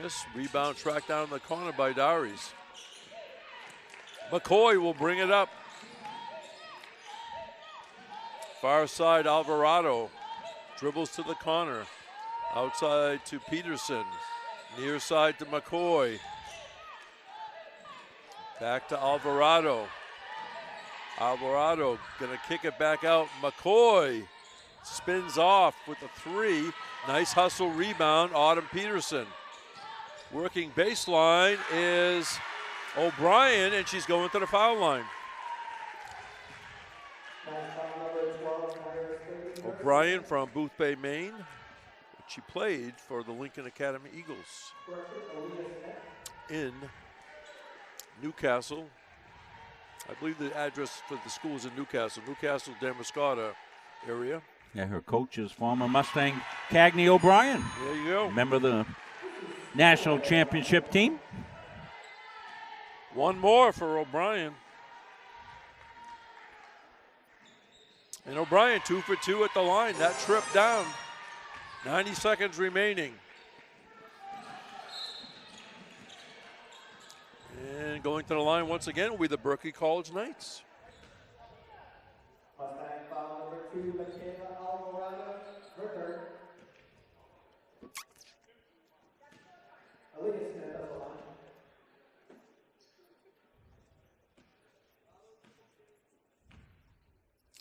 Miss, rebound tracked down in the corner by Dowries. McCoy will bring it up. Far side, Alvarado dribbles to the corner. Outside to Peterson. Near side to McCoy. Back to Alvarado. Alvarado gonna kick it back out. McCoy spins off with a 3. Nice hustle rebound, Autumn Peterson. Working baseline is O'Brien, and she's going to the foul line. O'Brien from Booth Bay, Maine. She played for the Lincoln Academy Eagles in Newcastle. I believe the address for the school is in Newcastle, Damascotta area. Yeah, her coach is former Mustang Cagney O'Brien. There you go. Remember the national championship team? One more for O'Brien. And O'Brien 2 for 2 at the line. That trip down. 90 seconds remaining. And going to the line once again will be the Berkeley College Knights.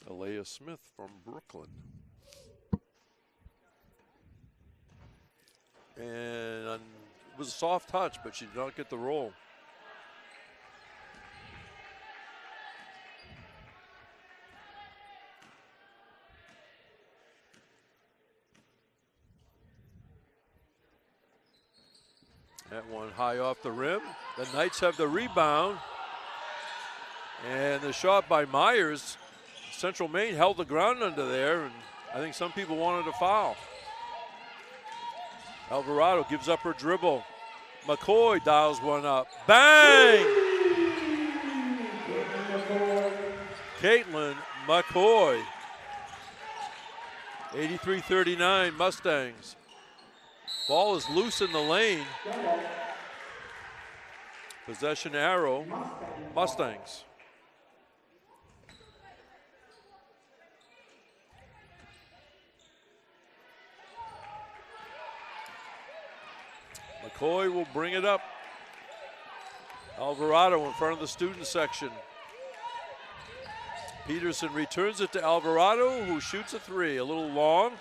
Alea Smith from Brooklyn. And it was a soft touch, but she did not get the roll. That one high off the rim. The Knights have the rebound. And the shot by Myers. Central Maine held the ground under there, and I think some people wanted a foul. Alvarado gives up her dribble. McCoy dials one up. Bang! Caitlin McCoy. 83-39 Mustangs. Ball is loose in the lane. Possession arrow, Mustangs. McCoy will bring it up. Alvarado in front of the student section. Peterson returns it to Alvarado, who shoots a 3. A little long,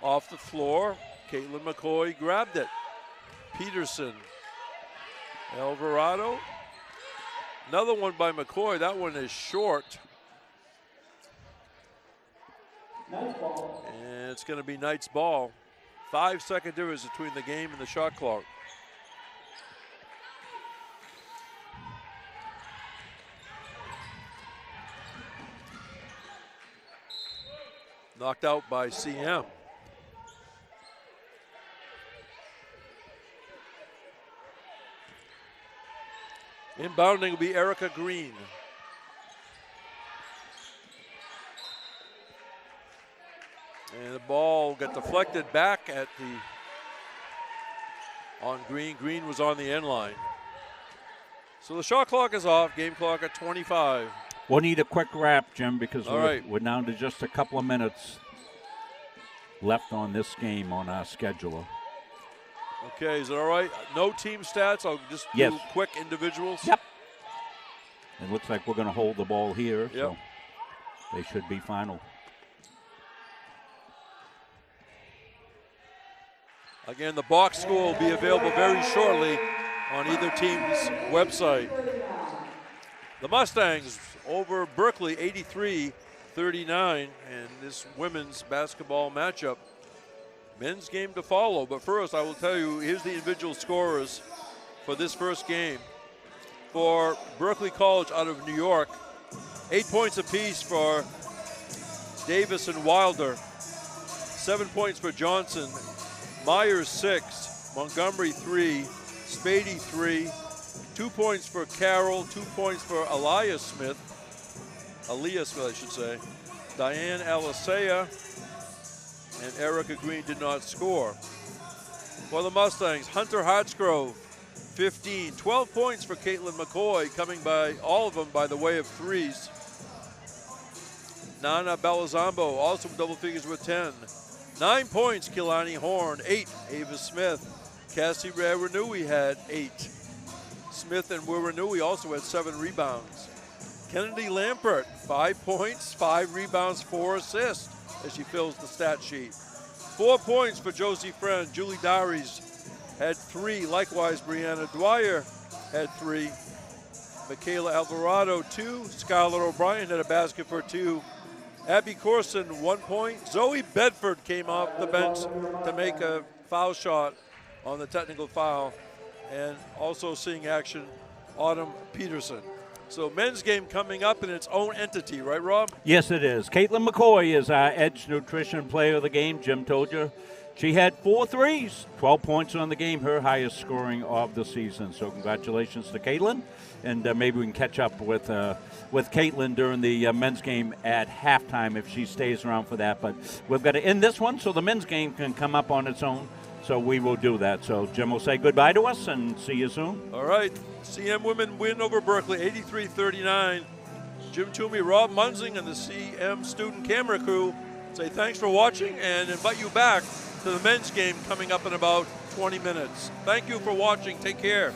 off the floor. Caitlin McCoy grabbed it. Peterson. Alvarado. Another one by McCoy. That one is short. And it's going to be Knights ball. 5-second difference between the game and the shot clock. Knocked out by CM. Inbounding will be Erica Green. And the ball got deflected back at on Green. Green was on the end line. So the shot clock is off. Game clock at 25. We'll need a quick wrap, Jim, because All right. we're down to just a couple of minutes left on this game on our schedule. Okay, is it all right? No team stats. I'll just do quick individuals. Yep. It looks like we're going to hold the ball here, so they should be final. Again, the box score will be available very shortly on either team's website. The Mustangs over Berkeley 83-39 in this women's basketball matchup. Men's game to follow, but first I will tell you, here's the individual scorers for this first game. For Berkeley College out of New York, 8 points apiece for Davis and Wilder, 7 points for Johnson, Myers 6, Montgomery 3, Spady 3, 2 points for Carroll, 2 points for Aaliyah Smith, I should say. Diane Alisea and Erica Green did not score. For the Mustangs, Hunter Hartsgrove, 15, 12 points for Caitlin McCoy, coming by all of them by the way of threes. Nana Belazambo also double figures with 10. 9 points, Kilani Horn, 8, Ava Smith. Cassie Wiranui had 8. Smith and Wiranui also had 7 rebounds. Kennedy Lampert, 5 points, 5 rebounds, 4 assists as she fills the stat sheet. 4 points for Josie Friend. Julie Dowries had 3. Likewise, Brianna Dwyer had 3. Michaela Alvarado, 2. Skylar O'Brien had a basket for 2. Abby Corson, 1 point. Zoe Bedford came off the bench to make a foul shot on the technical foul. And also seeing action, Autumn Peterson. So men's game coming up in its own entity, right, Rob? Yes, it is. Caitlin McCoy is our Edge Nutrition Player of the Game. Jim told you. She had 4 threes, 12 points on the game, her highest scoring of the season. So congratulations to Caitlin. And maybe we can catch up with Caitlin during the men's game at halftime if she stays around for that. But we've got to end this one so the men's game can come up on its own. So we will do that. So Jim will say goodbye to us and see you soon. All right. CM women win over Berkeley, 83-39. Jim Toomey, Rob Munzing, and the CM student camera crew say thanks for watching and invite you back to the men's game coming up in about 20 minutes. Thank you for watching. Take care.